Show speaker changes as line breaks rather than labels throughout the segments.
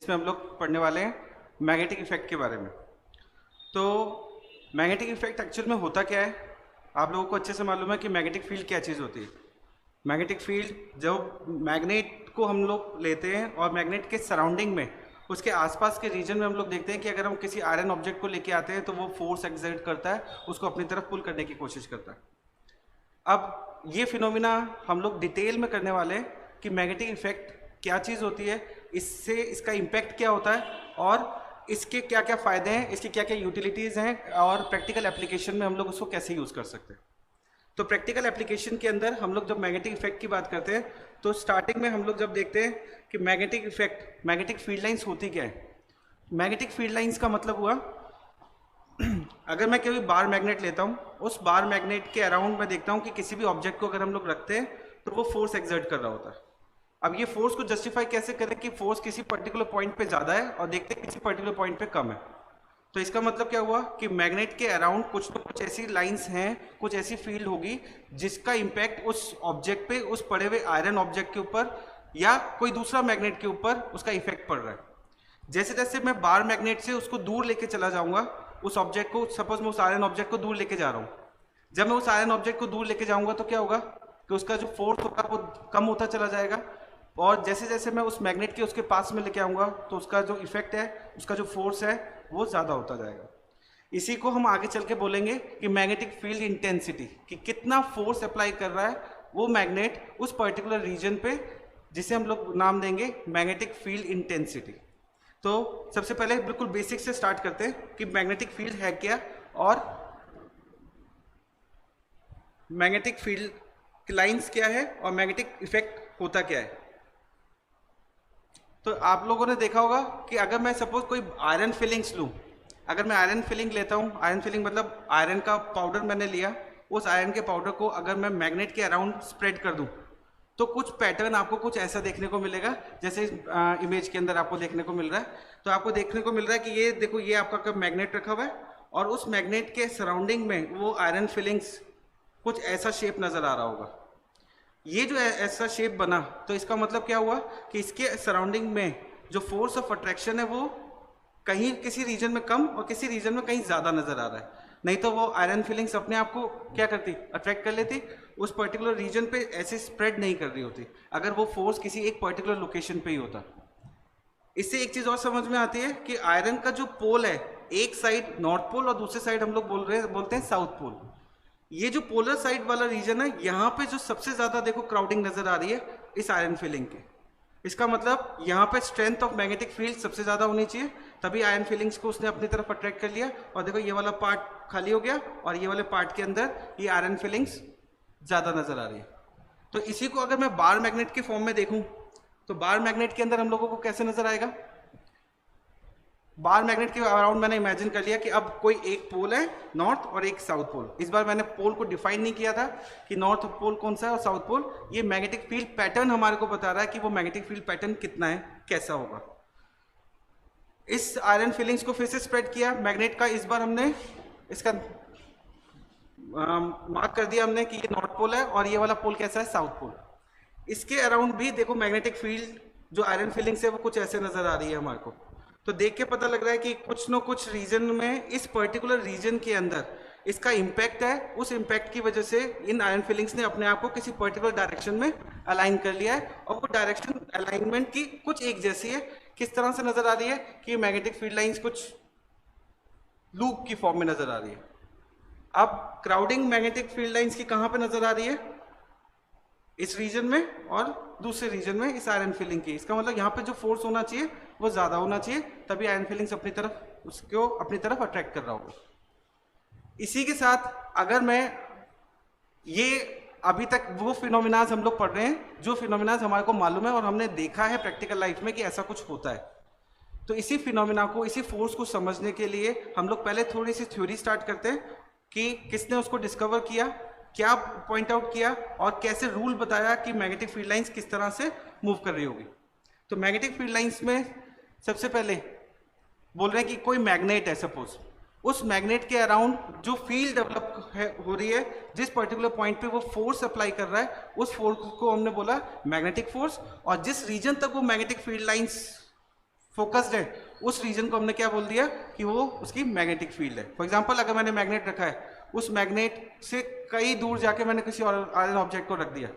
जिसमें हम लोग पढ़ने वाले हैं मैग्नेटिक इफेक्ट के बारे में। तो मैग्नेटिक इफेक्ट एक्चुअल में होता क्या है, आप लोगों को अच्छे से मालूम है कि मैग्नेटिक फील्ड क्या चीज़ होती है। मैग्नेटिक फील्ड जब मैग्नेट को हम लोग लेते हैं और मैग्नेट के सराउंडिंग में, उसके आसपास के रीजन में हम लोग देखते हैं कि अगर हम किसी आयरन ऑब्जेक्ट को लेके आते हैं तो वो फोर्स एक्सर्ट करता है, उसको अपनी तरफ पुल करने की कोशिश करता है। अब ये फिनोमिना हम लोग डिटेल में करने वाले हैं कि मैग्नेटिक इफेक्ट क्या चीज़ होती है, इससे इसका इम्पैक्ट क्या होता है और इसके क्या क्या फ़ायदे हैं, इसकी क्या क्या यूटिलिटीज़ हैं और प्रैक्टिकल एप्लीकेशन में हम लोग उसको कैसे यूज़ कर सकते हैं। तो प्रैक्टिकल एप्लीकेशन के अंदर हम लोग जब मैग्नेटिक इफेक्ट की बात करते हैं तो स्टार्टिंग में हम लोग जब देखते हैं कि magnetic effect, magnetic field lines होती क्या है। मैग्नेटिक फील्ड लाइंस का मतलब हुआ अगर मैं कोई बार मैग्नेट लेता हूँ, उस बार मैग्नेट के अराउंड मैं देखता हूँ कि किसी भी ऑब्जेक्ट को अगर हम लोग रखते हैं तो वो फोर्स एक्सर्ट कर रहा होता है। अब ये फोर्स को जस्टिफाई कैसे करें कि फोर्स किसी पर्टिकुलर पॉइंट पे ज़्यादा है और देखते हैं किसी पर्टिकुलर पॉइंट पे कम है। तो इसका मतलब क्या हुआ कि मैग्नेट के अराउंड कुछ तो कुछ ऐसी लाइंस हैं, कुछ ऐसी फील्ड होगी जिसका इम्पैक्ट उस ऑब्जेक्ट पे, उस पड़े हुए आयरन ऑब्जेक्ट के ऊपर या कोई दूसरा मैग्नेट के ऊपर उसका इफेक्ट पड़ रहा है। जैसे जैसे मैं बार मैग्नेट से उसको दूर लेके चला जाऊंगा, उस ऑब्जेक्ट को, सपोज मैं उस आयरन ऑब्जेक्ट को दूर लेके जा रहा हूँ, जब मैं उस आयरन ऑब्जेक्ट को दूर लेके जाऊंगा तो क्या होगा कि उसका जो फोर्स होगा वो कम होता चला जाएगा और जैसे जैसे मैं उस मैग्नेट के उसके पास में लेके आऊँगा तो उसका जो इफेक्ट है, उसका जो फोर्स है वो ज़्यादा होता जाएगा। इसी को हम आगे चल के बोलेंगे कि मैग्नेटिक फील्ड इंटेंसिटी, कि कितना फोर्स अप्लाई कर रहा है वो मैग्नेट उस पर्टिकुलर रीजन पे, जिसे हम लोग नाम देंगे मैग्नेटिक फील्ड इंटेंसिटी। तो सबसे पहले बिल्कुल बेसिक से स्टार्ट करते हैं कि मैग्नेटिक फील्ड है क्या और मैग्नेटिक फील्ड लाइंस क्या है और मैग्नेटिक इफेक्ट होता क्या है। तो आप लोगों ने देखा होगा कि अगर मैं सपोज कोई आयरन फिलिंग्स लूँ, अगर मैं आयरन फिलिंग लेता हूँ, आयरन फिलिंग मतलब आयरन का पाउडर मैंने लिया, उस आयरन के पाउडर को अगर मैं मैग्नेट के अराउंड स्प्रेड कर दूँ तो कुछ पैटर्न आपको कुछ ऐसा देखने को मिलेगा जैसे इमेज के अंदर आपको देखने को मिल रहा है। तो आपको देखने को मिल रहा है कि ये देखो, ये आपका मैग्नेट रखा हुआ है और उस मैग्नेट के सराउंडिंग में वो आयरन फिलिंग्स कुछ ऐसा शेप नज़र आ रहा होगा। ये जो ऐसा शेप बना तो इसका मतलब क्या हुआ कि इसके सराउंडिंग में जो फोर्स ऑफ अट्रैक्शन है वो कहीं किसी रीजन में कम और किसी रीजन में कहीं ज़्यादा नज़र आ रहा है। नहीं तो वो आयरन फिलिंग्स अपने आप को क्या करती, अट्रैक्ट कर लेती, उस पर्टिकुलर रीजन पे ऐसे स्प्रेड नहीं कर रही होती अगर वो फोर्स किसी एक पर्टिकुलर लोकेशन पे ही होता। इससे एक चीज़ और समझ में आती है कि आयरन का जो पोल है, एक साइड नॉर्थ पोल और दूसरे साइड हम लोग बोलते हैं साउथ पोल। ये जो पोलर साइड वाला रीजन है, यहाँ पे जो सबसे ज़्यादा देखो क्राउडिंग नज़र आ रही है इस आयरन फिलिंग के। इसका मतलब यहाँ पे स्ट्रेंथ ऑफ मैग्नेटिक फील्ड सबसे ज़्यादा होनी चाहिए, तभी आयरन फिलिंग्स को उसने अपनी तरफ अट्रैक्ट कर लिया। और देखो ये वाला पार्ट खाली हो गया और ये वाले पार्ट के अंदर ये आयरन फिलिंग्स ज़्यादा नज़र आ रही है। तो इसी को अगर मैं बार मैग्नेट के फॉर्म में देखूँ तो बार मैग्नेट के अंदर हम लोगों को कैसे नज़र आएगा। बार मैग्नेट के अराउंड मैंने इमेजिन कर लिया कि अब कोई एक पोल है नॉर्थ और एक साउथ पोल। इस बार मैंने पोल को डिफाइन नहीं किया था कि नॉर्थ पोल कौन सा है और साउथ पोल। ये मैग्नेटिक फील्ड पैटर्न हमारे को बता रहा है कि वो मैग्नेटिक फील्ड पैटर्न कितना है, कैसा होगा। इस आयरन फिलिंग्स को फिर से स्प्रेड किया मैग्नेट का। इस बार हमने इसका मार्क कर दिया हमने कि ये नॉर्थ पोल है और ये वाला पोल कैसा है, साउथ पोल। इसके अराउंड भी देखो मैग्नेटिक फील्ड जो आयरन फिलिंग्स है वो कुछ ऐसे नजर आ रही है हमारे को। तो देख के पता लग रहा है कि कुछ न कुछ रीजन में, इस पर्टिकुलर रीजन के अंदर इसका इम्पैक्ट है। उस इम्पैक्ट की वजह से इन आयरन फिलिंग्स ने अपने आप को किसी पर्टिकुलर डायरेक्शन में अलाइन कर लिया है और वो डायरेक्शन अलाइनमेंट की कुछ एक जैसी है। किस तरह से नजर आ रही है कि मैग्नेटिक फील्ड लाइंस कुछ लूप की फॉर्म में नजर आ रही है। अब क्राउडिंग मैग्नेटिक फील्ड लाइंस की कहाँ पे नजर आ रही है, इस रीजन में और दूसरे रीजन में इस आयरन फिलिंग की। इसका मतलब यहाँ पे जो फोर्स होना चाहिए वो ज़्यादा होना चाहिए, तभी आयरन फिलिंग्स अपनी तरफ उसको अपनी तरफ अट्रैक्ट कर रहा होगा। इसी के साथ अगर मैं ये अभी तक वो फिनोमिनाज हम लोग पढ़ रहे हैं जो फिनोमिनाज हमारे को मालूम है और हमने देखा है प्रैक्टिकल लाइफ में कि ऐसा कुछ होता है। तो इसी फिनोमिना को, इसी फोर्स को समझने के लिए हम लोग पहले थोड़ी सी थ्योरी स्टार्ट करते हैं कि किसने उसको डिस्कवर किया, क्या पॉइंट आउट किया और कैसे रूल बताया कि मैग्नेटिक फील्ड लाइंस किस तरह से मूव कर रही होगी। तो मैग्नेटिक फील्ड लाइंस में सबसे पहले बोल रहे हैं कि कोई मैग्नेट है, सपोज उस मैग्नेट के अराउंड जो फील्ड डेवलप हो रही है, जिस पर्टिकुलर पॉइंट पे वो फोर्स अप्लाई कर रहा है, उस फोर्स को हमने बोला मैग्नेटिक फोर्स। और जिस रीजन तक वो मैग्नेटिक फील्ड लाइंस फोकस्ड है, उस रीजन को हमने क्या बोल दिया कि वो उसकी मैग्नेटिक फील्ड है। फॉर एग्जांपल अगर मैंने मैग्नेट रखा है, उस मैग्नेट से कई दूर जाके मैंने किसी और आयरन ऑब्जेक्ट को रख दिया,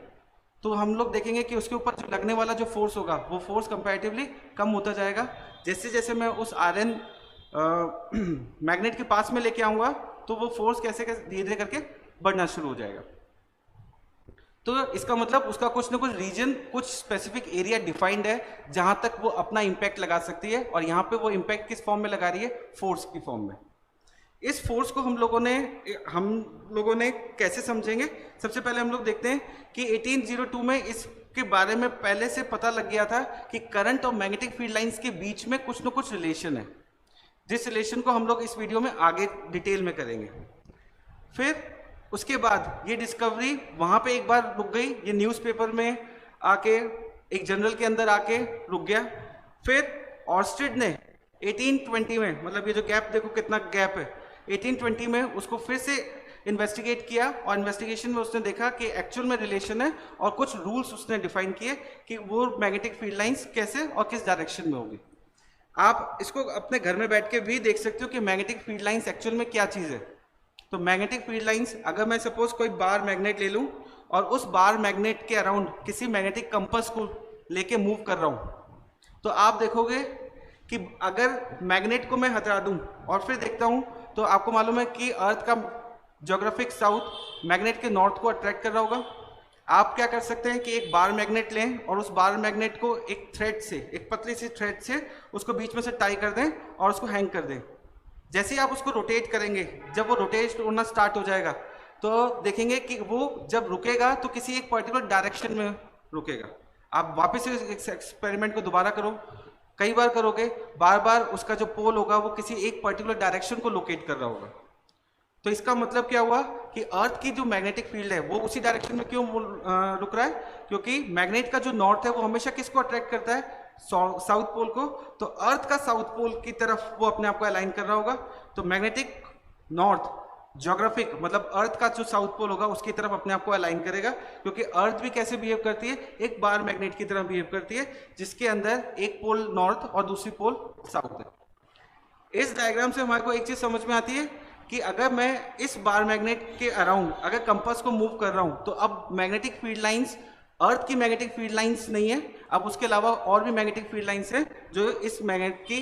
तो हम लोग देखेंगे कि उसके ऊपर जो लगने वाला जो फोर्स होगा वो फोर्स कंपैरेटिवली कम होता जाएगा। जैसे जैसे मैं उस आयरन मैग्नेट के पास में लेके आऊँगा तो वो फोर्स कैसे कैसे धीरे धीरे करके बढ़ना शुरू हो जाएगा। तो इसका मतलब उसका कुछ ना कुछ रीजन, कुछ स्पेसिफिक एरिया डिफाइंड है जहां तक वो अपना इम्पैक्ट लगा सकती है, और यहाँ पे वो इम्पैक्ट किस फॉर्म में लगा रही है, फोर्स की फॉर्म में। इस फोर्स को हम लोगों ने कैसे समझेंगे? सबसे पहले हम लोग देखते हैं कि 1802 में इसके बारे में पहले से पता लग गया था कि करंट और मैग्नेटिक फील्ड लाइंस के बीच में कुछ ना कुछ रिलेशन है, जिस रिलेशन को हम लोग इस वीडियो में आगे डिटेल में करेंगे। फिर उसके बाद ये डिस्कवरी वहाँ पे एक बार रुक गई, ये न्यूज़पेपर में आके एक जर्नल के अंदर आके रुक गया। फिर ऑर्स्टेड ने 1820 में, मतलब ये जो गैप देखो कितना गैप है, 1820 में उसको फिर से इन्वेस्टिगेट किया, और इन्वेस्टिगेशन में उसने देखा कि एक्चुअल में रिलेशन है, और कुछ रूल्स उसने डिफाइन किए कि वो मैग्नेटिक फील्ड लाइंस कैसे और किस डायरेक्शन में होगी। आप इसको अपने घर में बैठ के भी देख सकते हो कि मैग्नेटिक फील्ड लाइंस एक्चुअल में क्या चीज़ है। तो मैग्नेटिक फील्ड लाइंस, अगर मैं सपोज कोई बार मैग्नेट ले लूं और उस बार मैग्नेट के अराउंड किसी मैग्नेटिक कंपास को लेके मूव कर रहा हूं, तो आप देखोगे कि अगर मैग्नेट को मैं हटा दूं और फिर देखता हूं, तो आपको मालूम है कि अर्थ का ज्योग्राफिक साउथ मैग्नेट के नॉर्थ को अट्रैक्ट कर रहा होगा। आप क्या कर सकते हैं कि एक बार मैग्नेट लें और उस बार मैग्नेट को एक थ्रेड से, एक पतली सी थ्रेड से उसको बीच में से टाई कर दें और उसको हैंग कर दें। जैसे ही आप उसको रोटेट करेंगे, जब वो रोटेट होना स्टार्ट हो जाएगा, तो देखेंगे कि वो जब रुकेगा तो किसी एक पर्टिकुलर डायरेक्शन में रुकेगा। आप वापस से इस एक्सपेरिमेंट को दोबारा करो, कई बार करोगे, बार बार उसका जो पोल होगा वो किसी एक पर्टिकुलर डायरेक्शन को लोकेट कर रहा होगा। तो इसका मतलब क्या हुआ कि अर्थ की जो मैग्नेटिक फील्ड है वो उसी डायरेक्शन में क्यों रुक रहा है? क्योंकि मैग्नेट का जो नॉर्थ है वो हमेशा किसको अट्रैक्ट करता है? साउथ पोल को। तो अर्थ का साउथ पोल की तरफ वो अपने आप को अलाइन कर रहा होगा। तो मैग्नेटिक नॉर्थ ज्योग्राफिक, मतलब अर्थ का जो साउथ पोल होगा उसकी तरफ अपने आप को अलाइन करेगा, क्योंकि अर्थ भी कैसे बिहेव करती है? एक बार मैग्नेट की तरह बिहेव करती है, जिसके अंदर एक पोल नॉर्थ और दूसरी पोल साउथ है। इस डायग्राम से हमारे को एक चीज समझ में आती है कि अगर मैं इस बार मैग्नेट के अराउंड अगर कंपास को मूव कर रहा हूं, तो अब मैग्नेटिक फील्ड लाइंस अर्थ की मैग्नेटिक फील्ड लाइंस नहीं है, अब उसके अलावा और भी मैग्नेटिक फील्ड लाइंस हैं जो इस मैग्नेट की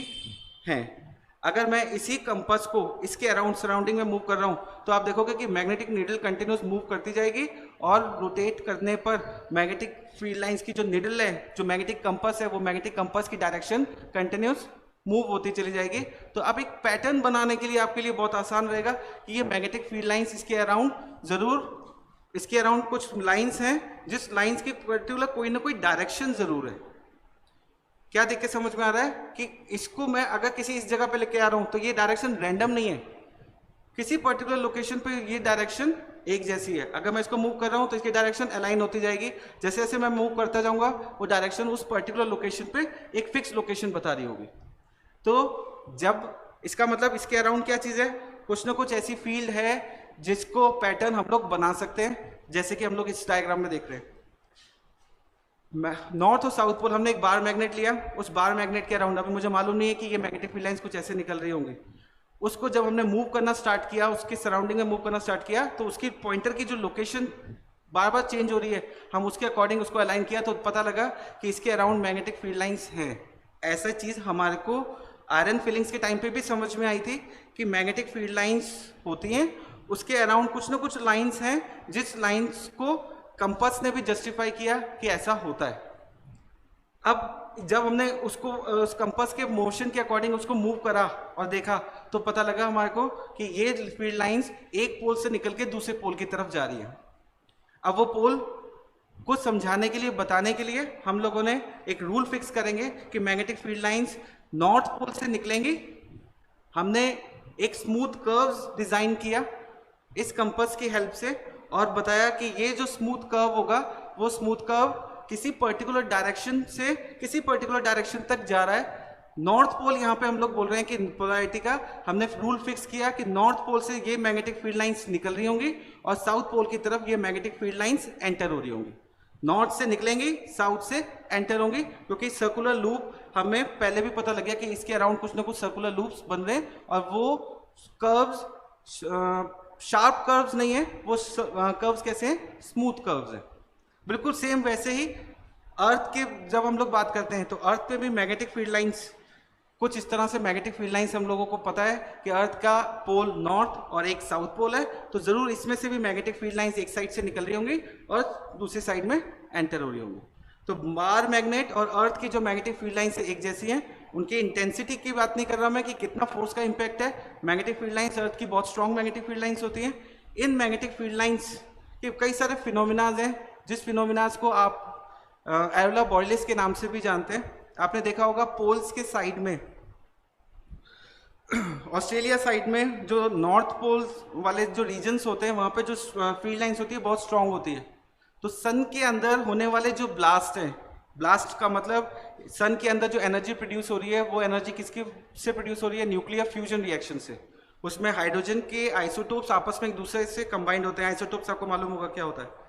हैं। अगर मैं इसी कंपास को इसके अराउंड सराउंडिंग में मूव कर रहा हूं, तो आप देखोगे कि मैग्नेटिक नीडल कंटिन्यूस मूव करती जाएगी, और रोटेट करने पर मैग्नेटिक फील्ड लाइंस की जो नीडल है, जो मैग्नेटिक कंपास है, वो मैग्नेटिक कंपास की डायरेक्शन कंटिन्यूस मूव होती चली जाएगी। तो अब एक पैटर्न बनाने के लिए आपके लिए बहुत आसान रहेगा कि ये मैग्नेटिक फील्ड लाइंस इसके अराउंड जरूर, इसके अराउंड कुछ लाइंस हैं जिस लाइंस की पर्टिकुलर कोई ना कोई डायरेक्शन जरूर है। क्या देख के समझ में आ रहा है कि इसको मैं अगर किसी इस जगह पे लेके आ रहा हूं, तो ये डायरेक्शन रैंडम नहीं है, किसी पर्टिकुलर लोकेशन पे ये डायरेक्शन एक जैसी है। अगर मैं इसको मूव कर रहा हूं तो इसकी डायरेक्शन अलाइन होती जाएगी, जैसे जैसे मैं मूव करता जाऊंगा वो डायरेक्शन उस पर्टिकुलर लोकेशन पे एक फिक्स लोकेशन बता रही होगी। तो जब इसका मतलब इसके अराउंड क्या चीज है? कुछ ना कुछ ऐसी फील्ड है जिसको पैटर्न हम लोग बना सकते हैं, जैसे कि हम लोग इस डायग्राम में देख रहे हैं। नॉर्थ और साउथ पोल, हमने एक बार मैग्नेट लिया, उस बार मैग्नेट के अराउंड, अभी मुझे मालूम नहीं है कि ये मैग्नेटिक फील्ड लाइंस कुछ ऐसे निकल रही होंगी। उसको जब हमने मूव करना स्टार्ट किया, उसके सराउंडिंग में मूव करना स्टार्ट किया, तो उसकी पॉइंटर की जो लोकेशन बार बार चेंज हो रही है, हम उसके अकॉर्डिंग उसको अलाइन किया, तो पता लगा कि इसके अराउंड मैग्नेटिक फील्ड लाइंस हैं। ऐसा चीज हमारे को आयरन फिलिंग्स के टाइम पे भी समझ में आई थी कि मैग्नेटिक फील्ड लाइंस होती हैं, उसके अराउंड कुछ ना कुछ लाइंस हैं जिस लाइंस को कंपास ने भी जस्टिफाई किया कि ऐसा होता है। अब जब हमने उसको उस कंपास के मोशन के अकॉर्डिंग उसको मूव करा और देखा, तो पता लगा हमारे को कि ये फील्ड लाइंस एक पोल से निकल के दूसरे पोल की तरफ जा रही है। अब वो पोल कुछ समझाने के लिए, बताने के लिए हम लोगों ने एक रूल फिक्स करेंगे कि magnetic field lines north pole से निकलेंगी। हमने एक स्मूथ कर्व्स डिजाइन किया इस कंपास की हेल्प से, और बताया कि ये जो स्मूथ कर्व होगा वो स्मूथ कर्व किसी पर्टिकुलर डायरेक्शन से किसी पर्टिकुलर डायरेक्शन तक जा रहा है। नॉर्थ पोल, यहाँ पे हम लोग बोल रहे हैं कि पोलैरिटी का हमने रूल फिक्स किया कि नॉर्थ पोल से ये मैग्नेटिक फील्ड लाइंस निकल रही होंगी और साउथ पोल की तरफ ये मैग्नेटिक फील्ड लाइंस एंटर हो रही होंगी। नॉर्थ से निकलेंगी, साउथ से एंटर होंगी, क्योंकि सर्कुलर लूप हमें पहले भी पता लग गया कि इसके अराउंड कुछ ना कुछ सर्कुलर लूप्स बन रहे हैं, और वो कर्व्स शार्प कर्व्स नहीं है, वो कर्व्स कैसे हैं, स्मूथ कर्व्स हैं। बिल्कुल सेम वैसे ही अर्थ के जब हम लोग बात करते हैं तो अर्थ पे भी मैग्नेटिक फील्ड लाइंस कुछ इस तरह से मैग्नेटिक फील्ड लाइंस हम लोगों को पता है कि अर्थ का पोल नॉर्थ और एक साउथ पोल है, तो जरूर इसमें से भी मैग्नेटिक फील्ड लाइंस एक साइड से निकल रही होंगी और दूसरी साइड में एंटर हो रही होंगी। तो बार मैग्नेट और अर्थ की जो मैग्नेटिक फील्ड लाइंस एक जैसी हैं, उनकी इंटेंसिटी की बात नहीं कर रहा मैं कि कितना फोर्स का इंपैक्ट है। मैग्नेटिक फील्ड लाइंस अर्थ की बहुत स्ट्रॉन्ग मैग्नेटिक फील्ड लाइंस होती हैं। इन मैग्नेटिक फील्ड लाइंस के कई सारे फिनोमिनाज हैं, जिस फिनोमिनाज को आप एरोला बॉयलिस के नाम से भी जानते हैं। आपने देखा होगा पोल्स के साइड में, ऑस्ट्रेलिया साइड में जो नॉर्थ पोल वाले जो रीजन्स होते हैं वहाँ पे जो फील्ड लाइंस होती है बहुत स्ट्रांग होती है। तो सन के अंदर होने वाले जो ब्लास्ट हैं, ब्लास्ट का मतलब सन के अंदर जो एनर्जी प्रोड्यूस हो रही है वो एनर्जी किसके से प्रोड्यूस हो रही है, न्यूक्लियर फ्यूजन रिएक्शन से। उसमें हाइड्रोजन के आइसोटोप्स आपस में एक दूसरे से कंबाइंड होते हैं। आइसोटोप्स आपको मालूम होगा क्या होता है।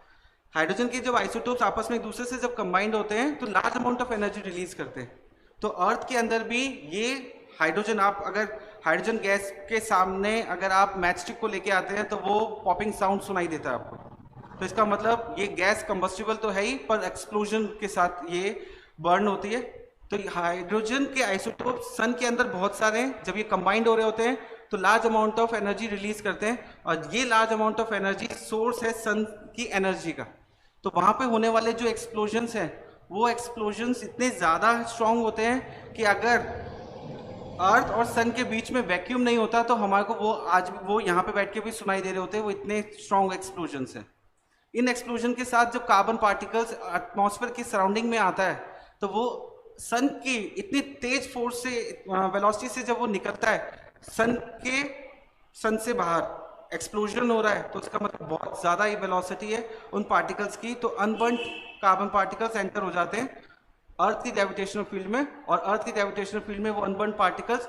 हाइड्रोजन के जब आइसोटोप्स आपस में एक दूसरे से जब कंबाइंड होते हैं तो large amount of energy release करते हैं। तो अर्थ के अंदर भी ये हाइड्रोजन, आप अगर हाइड्रोजन गैस के सामने अगर आप मैचस्टिक को लेके आते हैं तो वो पॉपिंग साउंड सुनाई देता है आपको। तो इसका मतलब ये गैस कंबस्टिबल तो है ही, पर एक्सप्लोजन के साथ ये बर्न होती है। तो हाइड्रोजन के आइसोटोप सन के अंदर बहुत सारे हैं, जब ये कंबाइंड हो रहे होते हैं तो large amount of energy release करते हैं, और ये large amount of energy source है सन की एनर्जी का। तो वहां पे होने वाले जो एक्सप्लोजन्स हैं वो एक्सप्लोजन्स इतने ज़्यादा स्ट्रांग होते हैं कि अगर अर्थ और सन के बीच में वैक्यूम नहीं होता तो हमारे को वो आज वो यहाँ पे बैठ के भी सुनाई दे रहे होते हैं। वो इतने स्ट्रांग एक्सप्लोजन्स हैं। इन एक्सप्लोजन के साथ जब कार्बन पार्टिकल्स एटमॉस्फेयर की सराउंडिंग में आता है तो वो सन की इतनी तेज फोर्स से, वेलोसिटी से जब वो निकलता है सन से बाहर एक्सप्लोजन हो रहा है, तो उसका मतलब बहुत ज़्यादा ही वेलोसिटी है उन पार्टिकल्स की। तो अनबर्न्ड कार्बन पार्टिकल्स एंटर हो जाते हैं अर्थ की ग्रेविटेशनल फील्ड में, और अर्थ की ग्रेविटेशनल फील्ड में वो अनबर्न्ड पार्टिकल्स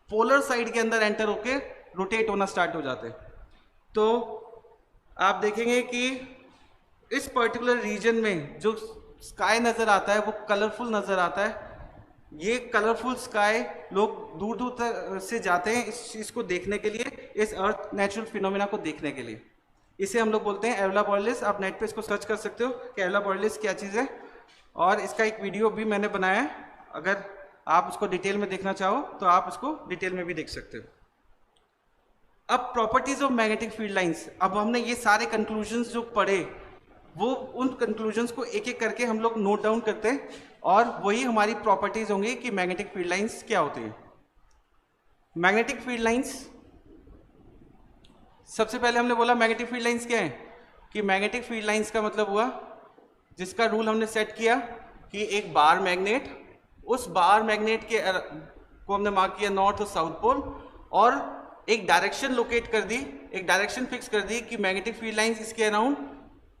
पोलर साइड के अंदर एंटर होके रोटेट होना स्टार्ट हो जाते हैं। तो आप देखेंगे कि इस पर्टिकुलर रीजन में जो स्काई नज़र आता है वो कलरफुल नज़र आता है। ये कलरफुल स्काई लोग दूर दूर तक से जाते हैं इस चीज़ को देखने के लिए, इस अर्थ नेचुरल फिनोमेना को देखने के लिए। इसे हम लोग बोलते हैं एरोला बॉयलिस। आप नेट पे इसको सर्च कर सकते हो कि एरोला बॉयलिस क्या चीज़ है, और इसका एक वीडियो भी मैंने बनाया है। अगर आप उसको डिटेल में देखना चाहो तो आप उसको डिटेल में भी देख सकते हो। अब properties of magnetic field lines, अब हमने ये सारे कंक्लूजन्स जो पढ़े वो उन कंक्लूजन्स को एक एक करके हम लोग नोट डाउन करते हैं, और वही हमारी प्रॉपर्टीज होंगी कि मैग्नेटिक फील्ड लाइंस क्या होती है। मैग्नेटिक फील्ड लाइंस, सबसे पहले हमने बोला मैग्नेटिक फील्ड लाइंस क्या है, कि मैग्नेटिक फील्ड लाइंस का मतलब हुआ जिसका रूल हमने सेट किया कि एक बार मैग्नेट, उस बार मैग्नेट के को हमने मार्क किया नॉर्थ और साउथ पोल, और एक डायरेक्शन लोकेट कर दी, एक डायरेक्शन फिक्स कर दी कि मैग्नेटिक फील्ड लाइंस इसके अराउंड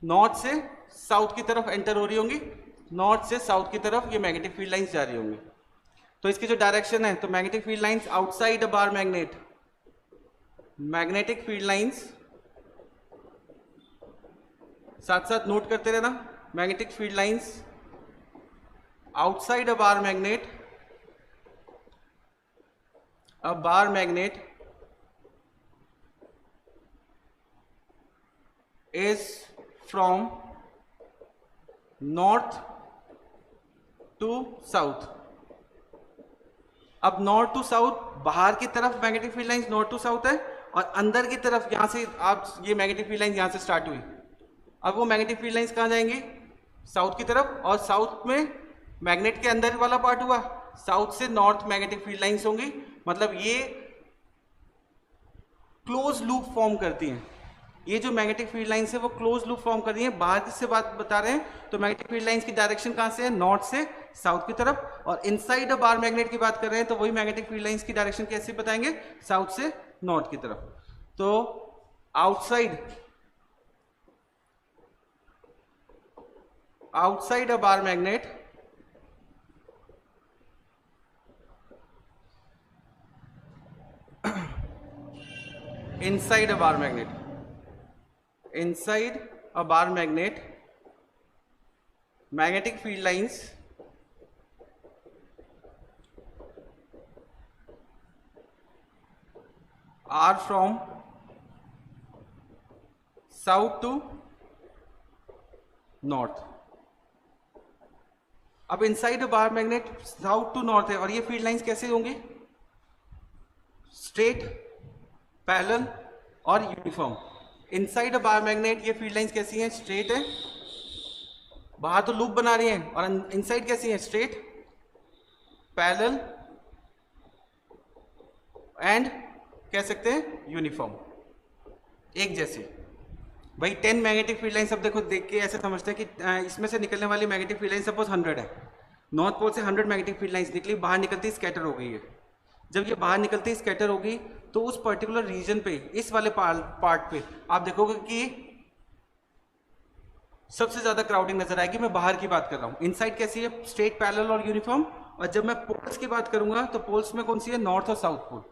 नॉर्थ से साउथ की तरफ एंटर हो रही होंगी, नॉर्थ से साउथ की तरफ ये मैग्नेटिक फील्ड लाइंस जा रही होंगी। तो इसकी जो डायरेक्शन है, तो magnetic field lines outside a bar magnet, magnetic field lines, साथ साथ नोट करते रहना, magnetic field lines outside a bar magnet, a bar magnet is from north to south। अब नॉर्थ टू साउथ, बाहर की तरफ magnetic field lines north to south है, और अंदर की तरफ यहां से आप ये मैग्नेटिक फील्ड लाइंस यहां से स्टार्ट हुई। अब वो मैग्नेटिक फील्ड लाइंस कहां जाएंगी, साउथ की तरफ, और साउथ में मैग्नेट के अंदर वाला पार्ट हुआ, साउथ से नॉर्थ मैग्नेटिक फील्ड लाइंस होंगी। मतलब ये क्लोज लूप फॉर्म करती हैं। ये जो मैग्नेटिक फील्ड लाइंस है वो क्लोज लूप फॉर्म कर रही है। बाहर से बात बता रहे हैं तो मैग्नेटिक फील्ड लाइंस की डायरेक्शन कहां से है, नॉर्थ से साउथ की तरफ, और इनसाइड अ बार मैग्नेट की बात कर रहे हैं तो वही मैग्नेटिक फील्ड लाइंस की डायरेक्शन कैसे बताएंगे, साउथ से नॉर्थ की तरफ। तो outside a bar magnet inside a bar magnet, inside a bar magnet magnetic field lines are from south to north. अब inside bar magnet south to north है और ये फील्ड लाइंस कैसे होंगी? स्ट्रेट, पैरेलल और यूनिफॉर्म। इनसाइड बार मैग्नेट ये field lines कैसी हैं? स्ट्रेट है, बाहर तो लूप बना रही हैं, और इनसाइड कैसी है? स्ट्रेट, पैरेलल एंड कह सकते हैं यूनिफॉर्म, एक जैसी। भाई 10 मैग्नेटिक फील्ड लाइन, सब देखो देख के ऐसे समझते हैं कि इसमें से निकलने वाली मैग्नेटिक फील्ड लाइन सपोज 100 है, नॉर्थ पोल से 100 मैग्नेटिक फील्ड लाइंस निकली, बाहर निकलती स्कैटर हो गई है। जब ये बाहर निकलती स्कैटर होगी तो उस पर्टिकुलर रीजन पे, इस वाले पार्ट पे आप देखोगे कि सबसे ज्यादा क्राउडिंग नजर आएगी। मैं बाहर की बात कर रहा हूँ। इनसाइड कैसी है? स्ट्रेट, पैरेलल और यूनिफॉर्म। और जब मैं पोल्स की बात करूंगा तो पोल्स में कौन सी है? नॉर्थ और साउथ पोल।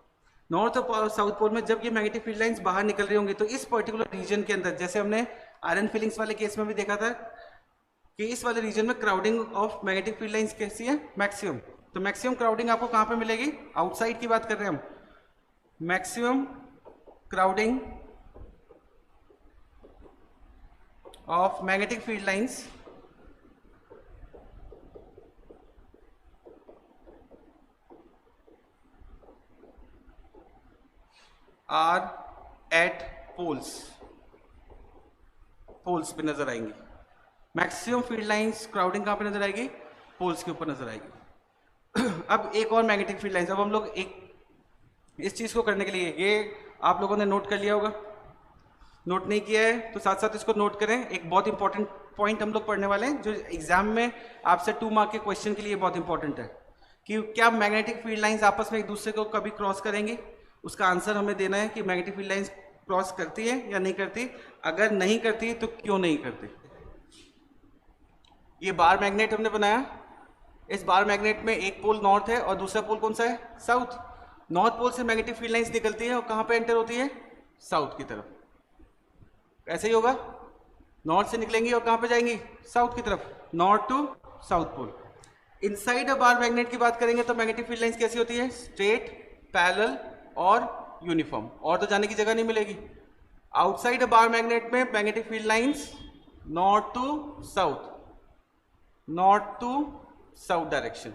नॉर्थ और साउथ पोल में जब ये मैग्नेटिक फील्ड लाइंस बाहर निकल रही होंगी तो इस पर्टिकुलर रीजन के अंदर, जैसे हमने आयरन फिलिंग्स वाले केस में भी देखा था कि इस वाले रीजन में crowding of magnetic field lines कैसी है? मैक्सिमम। तो मैक्सिमम क्राउडिंग आपको कहां पे मिलेगी? आउटसाइड की बात कर रहे हैं हम। Maximum crowding of magnetic field lines are at poles, poles पे नजर आएंगी। मैक्सिमम फील्ड लाइंस क्राउडिंग कहां पे नजर आएगी? पोल्स के ऊपर नजर आएगी। अब एक और मैग्नेटिक फील्ड लाइंस, अब हम लोग एक इस चीज को करने के लिए, ये आप लोगों ने नोट कर लिया होगा, नोट नहीं किया है तो साथ साथ इसको नोट करें। एक बहुत इंपॉर्टेंट पॉइंट हम लोग पढ़ने वाले हैं जो एग्जाम में आपसे 2 मार्क के क्वेश्चन के लिए बहुत इंपॉर्टेंट है कि क्या मैग्नेटिक फील्ड लाइंस आपस में एक दूसरे को कभी क्रॉस करेंगी। उसका आंसर हमें देना है कि मैग्नेटिक फील्ड लाइंस क्रॉस करती है या नहीं करती। अगर नहीं करती तो क्यों नहीं करती। ये बार मैग्नेट हमने बनाया, इस बार मैग्नेट में एक पोल नॉर्थ है और दूसरा पोल कौन सा है? साउथ। नॉर्थ पोल से मैग्नेटिक फील्ड लाइंस निकलती है और कहां पे एंटर होती है? साउथ की तरफ। ऐसे ही होगा, नॉर्थ से निकलेंगी और कहां पे जाएंगी? साउथ की तरफ, north to south pole. Inside a bar magnet की बात करेंगे तो मैग्नेटिक फील्ड लाइंस कैसी होती है? स्ट्रेट, पैरेलल और यूनिफॉर्म, और तो जाने की जगह नहीं मिलेगी। आउटसाइड अ बार मैग्नेट में magnetic field lines north to south, north to south direction.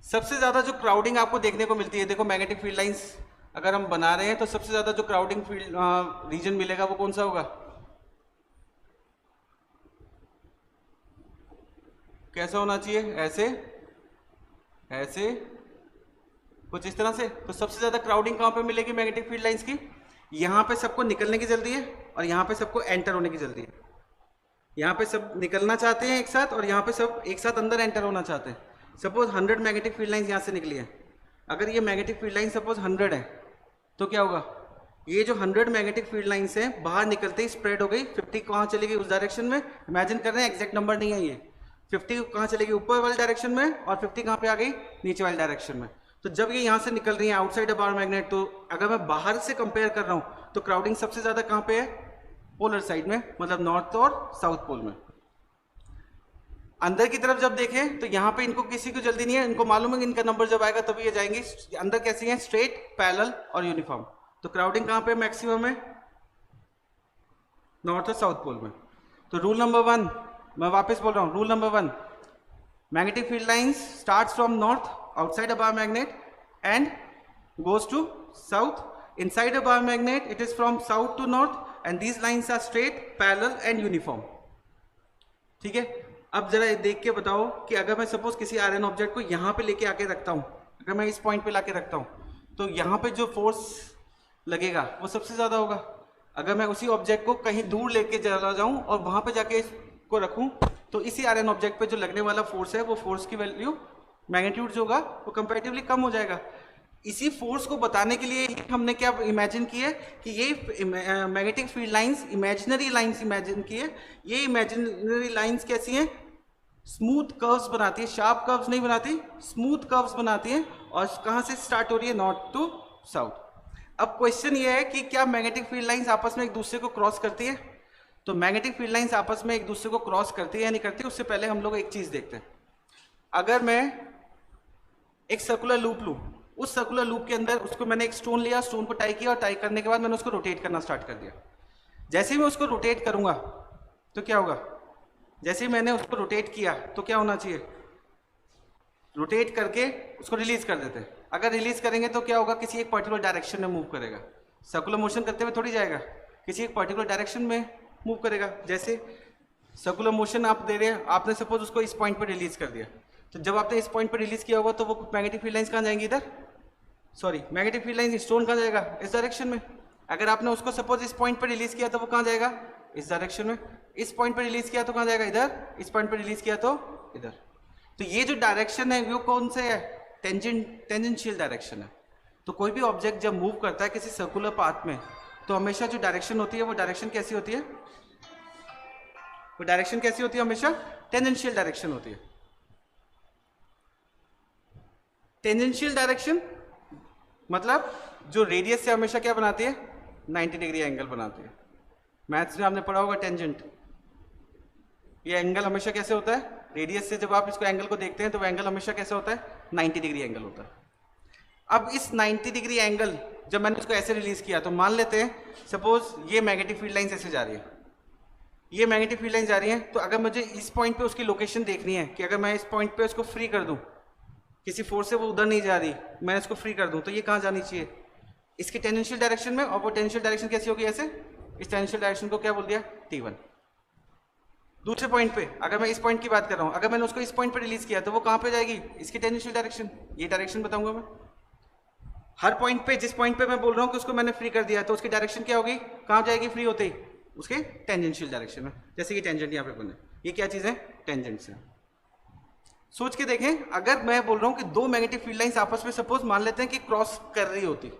सबसे ज्यादा जो क्राउडिंग आपको देखने को मिलती है, देखो मैग्नेटिक फील्ड लाइंस अगर हम बना रहे हैं तो सबसे ज्यादा जो क्राउडिंग फील्ड रीजन मिलेगा वो कौन सा होगा? कैसा होना चाहिए? ऐसे, ऐसे, कुछ इस तरह से। तो सबसे ज्यादा क्राउडिंग कहां पे मिलेगी मैग्नेटिक फील्ड लाइंस की? यहां पे सबको निकलने की जल्दी है और यहां पे सबको एंटर होने की जल्दी है। यहाँ पे सब निकलना चाहते हैं एक साथ और यहाँ पे सब एक साथ अंदर एंटर होना चाहते हैं। सपोज 100 मैग्नेटिक फील्ड लाइंस यहाँ से निकली है। अगर ये मैग्नेटिक फील्ड लाइन सपोज 100 है तो क्या होगा? ये जो 100 मैग्नेटिक फील्ड लाइंस है बाहर निकलते ही स्प्रेड हो गई। 50 कहाँ चली गई? उस डायरेक्शन में। इमेजिन कर रहे हैं, एग्जैक्ट नंबर नहीं है ये। 50 कहाँ चली गई? ऊपर वाले डायरेक्शन में। और 50 कहाँ पे आ गई? नीचे वाले डायरेक्शन में। तो जब ये यहाँ से निकल रही है आउटसाइड अ बार मैग्नेट, तो अगर मैं बाहर से कंपेयर कर रहा हूँ तो क्राउडिंग सबसे ज्यादा कहाँ पे है? पोलर साइड में, मतलब नॉर्थ और साउथ पोल में। अंदर की तरफ जब देखें तो यहाँ पे इनको किसी को जल्दी नहीं है, इनको मालूम है कि इनका नंबर जब आएगा तभी ये जाएंगे। अंदर कैसी है? स्ट्रेट, पैरेलल और यूनिफॉर्म। तो क्राउडिंग कहाँ पे मैक्सिमम है? नॉर्थ और साउथ पोल में। तो रूल नंबर 1, मैं वापस बोल रहा हूँ, rule number 1, magnetic field lines starts from north outside a bar magnet and goes to south. Inside a bar magnet it is from south to north and these lines are straight, parallel and uniform. ठीक है। अब जरा देख के बताओ कि अगर मैं सपोज किसी आयरन ऑब्जेक्ट को यहाँ पे लेके आके रखता हूँ, अगर मैं इस पॉइंट पे लाके रखता हूँ तो यहाँ पे जो फोर्स लगेगा वो सबसे ज्यादा होगा। अगर मैं उसी ऑब्जेक्ट को कहीं दूर लेके चला जाऊँ और वहां पे जाके इसको रखूँ तो इसी आयरन ऑब्जेक्ट पे जो लगने वाला फोर्स है वो फोर्स की वैल्यू, मैग्नीट्यूड जो होगा वो कंपैरेटिवली कम हो जाएगा। इसी फोर्स को बताने के लिए हमने क्या इमेजिन किया कि ये magnetic field lines imaginary lines imagine किए। ये इमेजिनरी लाइंस कैसी हैं? स्मूथ कर्व्स बनाती है, शार्प कर्व्स नहीं बनाती, स्मूथ कर्व्स बनाती है। और कहां से स्टार्ट हो रही है? North to south. अब क्वेश्चन ये है कि क्या मैग्नेटिक फील्ड लाइंस आपस में एक दूसरे को क्रॉस करती है? तो मैग्नेटिक फील्ड लाइंस आपस में एक दूसरे को क्रॉस करती है या नहीं करती, उससे पहले हम लोग एक चीज देखते हैं। अगर मैं एक सर्कुलर लूप लूँ, उस सर्कुलर लूप के अंदर उसको मैंने एक स्टोन लिया, स्टोन को टाई किया और टाई करने के बाद मैंने उसको रोटेट करना स्टार्ट कर दिया। जैसे ही मैं उसको रोटेट करूंगा तो क्या होगा, जैसे ही मैंने उसको रोटेट किया तो क्या होना चाहिए, रोटेट करके उसको रिलीज कर देते हैं। अगर रिलीज करेंगे तो क्या होगा, किसी एक पर्टिकुलर डायरेक्शन में मूव करेगा। सर्कुलर मोशन करते हुए थोड़ी जाएगा, किसी एक पर्टिकुलर डायरेक्शन में मूव करेगा। जैसे सर्कुलर मोशन आप दे रहे हैं, आपने सपोज उसको इस पॉइंट पर रिलीज कर दिया, तो जब आपने इस पॉइंट पर रिलीज किया होगा तो वो मैग्नेटिक फील्ड लाइंस कहाँ जाएंगी, इधर, sorry magnetic field lines stone कहाँ जाएगा, इस डायरेक्शन में। अगर आपने उसको सपोज इस पॉइंट पर रिलीज किया तो वो कहाँ जाएगा, इस डायरेक्शन में। इस पॉइंट पर रिलीज किया तो कहाँ जाएगा, इधर। इस पॉइंट पर रिलीज किया तो इधर। तो ये जो डायरेक्शन है वो कौन से है, टेंजेंशियल डायरेक्शन है। तो कोई भी ऑब्जेक्ट जब मूव करता है किसी सर्कुलर पाथ में, तो हमेशा जो डायरेक्शन होती है वो डायरेक्शन कैसी होती है, वो डायरेक्शन कैसी होती है, हमेशा टेंजेंशियल डायरेक्शन होती है। टेंजेंशियल डायरेक्शन मतलब जो रेडियस से हमेशा क्या बनाती है, 90 डिग्री एंगल बनाती है। मैथ्स में आपने पढ़ा होगा टेंजेंट, ये एंगल हमेशा कैसे होता है, रेडियस से जब आप इसको एंगल को देखते हैं तो वो एंगल हमेशा कैसे होता है, 90 डिग्री एंगल होता है। अब इस 90 डिग्री एंगल जब मैंने उसको ऐसे रिलीज किया, तो मान लेते हैं सपोज ये मैग्नेटिक फील्ड लाइंस ऐसे जा रही है, ये मैग्नेटिक फील्ड लाइन जा रही है। तो अगर मुझे इस पॉइंट पे उसकी लोकेशन देखनी है कि अगर मैं इस पॉइंट पे उसको फ्री कर दूं, किसी फोर्स से वो उधर नहीं जा रही, मैं इसको फ्री कर दूं, तो ये कहाँ जानी चाहिए, इसके टेंजेंशियल डायरेक्शन में। और वो टेंजेंशियल डायरेक्शन कैसी होगी, ऐसे। इस टेंजेंशियल डायरेक्शन को क्या बोल दिया, T1। दूसरे पॉइंट पे अगर मैं इस पॉइंट की बात कर रहा हूँ, अगर मैंने उसको इस पॉइंट पे रिलीज किया तो वो कहाँ पे जाएगी, इसकी टेंजेंशियल डायरेक्शन। ये डायरेक्शन बताऊंगा मैं हर पॉइंट पे, जिस पॉइंट पे मैं बोल रहा हूँ कि उसको मैंने फ्री कर दिया, तो उसकी डायरेक्शन क्या होगी, कहाँ जाएगी फ्री होते ही, उसके टेंजेंशियल डायरेक्शन में। जैसे कि टेंजेंट यहाँ पे बने, ये क्या चीज़ है, टेंजेंट से। सोच के देखें, अगर मैं बोल रहा हूँ कि दो मैग्नेटिक फील्ड लाइंस आपस में सपोज मान लेते हैं कि क्रॉस कर रही होती,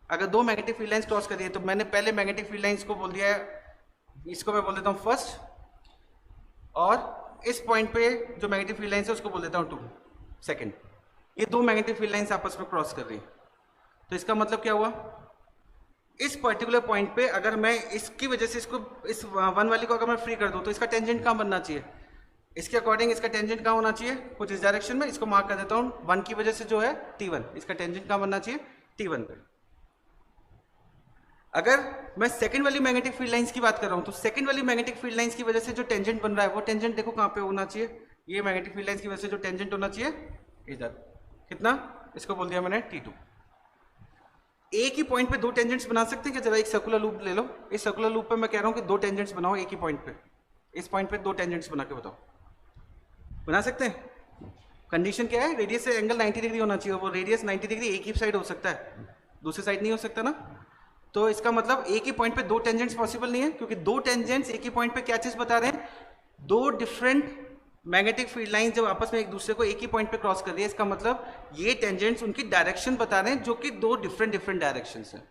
अगर दो मैग्नेटिक फील्ड लाइंस क्रॉस कर रही है, तो मैंने पहले मैग्नेटिक फील्ड लाइंस को बोल दिया है, इसको मैं बोल देता हूँ फर्स्ट, और इस पॉइंट पे जो मैग्नेटिक फील्ड लाइंस है उसको बोल देता हूँ 2 सेकेंड। ये दो मैग्नेटिक फील्ड लाइंस आपस में क्रॉस कर रही है। तो इसका मतलब क्या हुआ, इस पर्टिकुलर पॉइंट पे अगर मैं इसकी वजह से इसको, इस वन वाली को अगर मैं फ्री कर दूं, तो इसका टेंजेंट कहाँ बनना चाहिए, इसके अकॉर्डिंग इसका टेंजेंट कहाँ होना चाहिए, कुछ इस डायरेक्शन में। इसको मार्क कर देता हूँ, 1 की वजह से जो है T1, इसका टेंजेंट कहाँ बनना चाहिए, T1 पे। अगर मैं सेकंड वाली मैग्नेटिक फील्ड लाइंस की बात कर रहा हूँ, तो सेकंड वाली मैग्नेटिक फील्ड लाइंस की वजह से जो टेंजेंट बन रहा है, वो टेंजेंट देखो कहाँ पे होना चाहिए, ये मैग्नेटिक फील्ड लाइंस की वजह से जो टेंजेंट होना चाहिए इधर, कितना, इसको बोल दिया मैंने T2। एक ही पॉइंट पे दो टेंजेंट्स बना सकते हैं क्या, जरा एक सर्कुलर लूप ले लो, इस सर्कुलर लूप पे मैं कह रहा हूँ कि दो टेंजेंट्स बनाओ एक ही पॉइंट पे, इस पॉइंट पे दो टेंजेंट्स बना के बताओ, बना सकते हैं। कंडीशन क्या है, रेडियस से एंगल 90 डिग्री होना चाहिए, वो रेडियस 90 डिग्री एक ही साइड हो सकता है, दूसरी साइड नहीं हो सकता ना। तो इसका मतलब एक ही पॉइंट पे दो टेंजेंट्स पॉसिबल नहीं है, क्योंकि दो टेंजेंट्स एक ही पॉइंट पे क्या चीज बता रहे हैं, दो डिफरेंट मैग्नेटिक फील्ड लाइंस जब आपस में एक दूसरे को एक ही पॉइंट पे क्रॉस कर रही है, इसका मतलब ये टेंजेंट्स उनकी डायरेक्शन बता रहे हैं, जो कि दो डिफरेंट डायरेक्शंस हैं,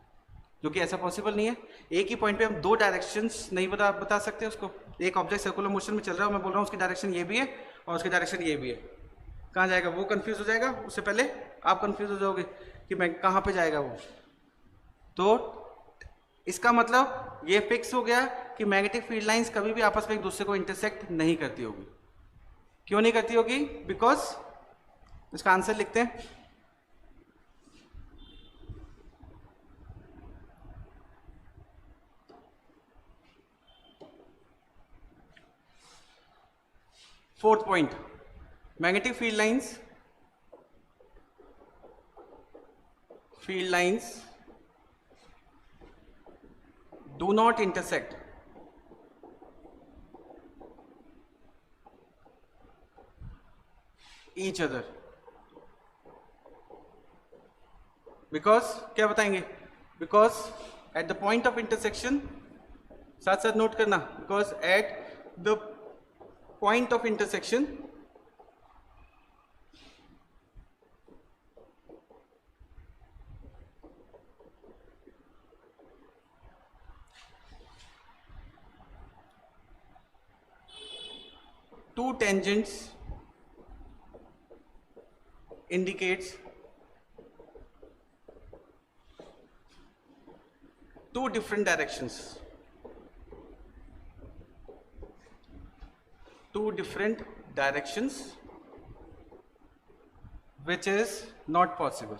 जो कि ऐसा पॉसिबल नहीं है। एक ही पॉइंट पे हम दो डायरेक्शंस नहीं बता सकते उसको। एक ऑब्जेक्ट सर्कुलर मोशन में चल रहा है, मैं बोल रहा हूँ उसकी डायरेक्शन ये भी है और उसकी डायरेक्शन ये भी है, कहाँ जाएगा वो कंफ्यूज हो जाएगा, उससे पहले आप कंफ्यूज हो जाओगे कि मैं कहाँ पे जाएगा वो। तो इसका मतलब ये फिक्स हो गया कि मैग्नेटिक फील्ड लाइंस कभी भी आपस में एक दूसरे को इंटरसेक्ट नहीं करती होगी। क्यों नहीं करती होगी, बिकॉज इसका आंसर लिखते हैं, fourth point, magnetic field lines do not intersect each other because, क्या बताएंगे, because at the point of intersection, साथ साथ नोट करना, because at the point of intersection two tangents indicates two different directions. two different directions which is not possible,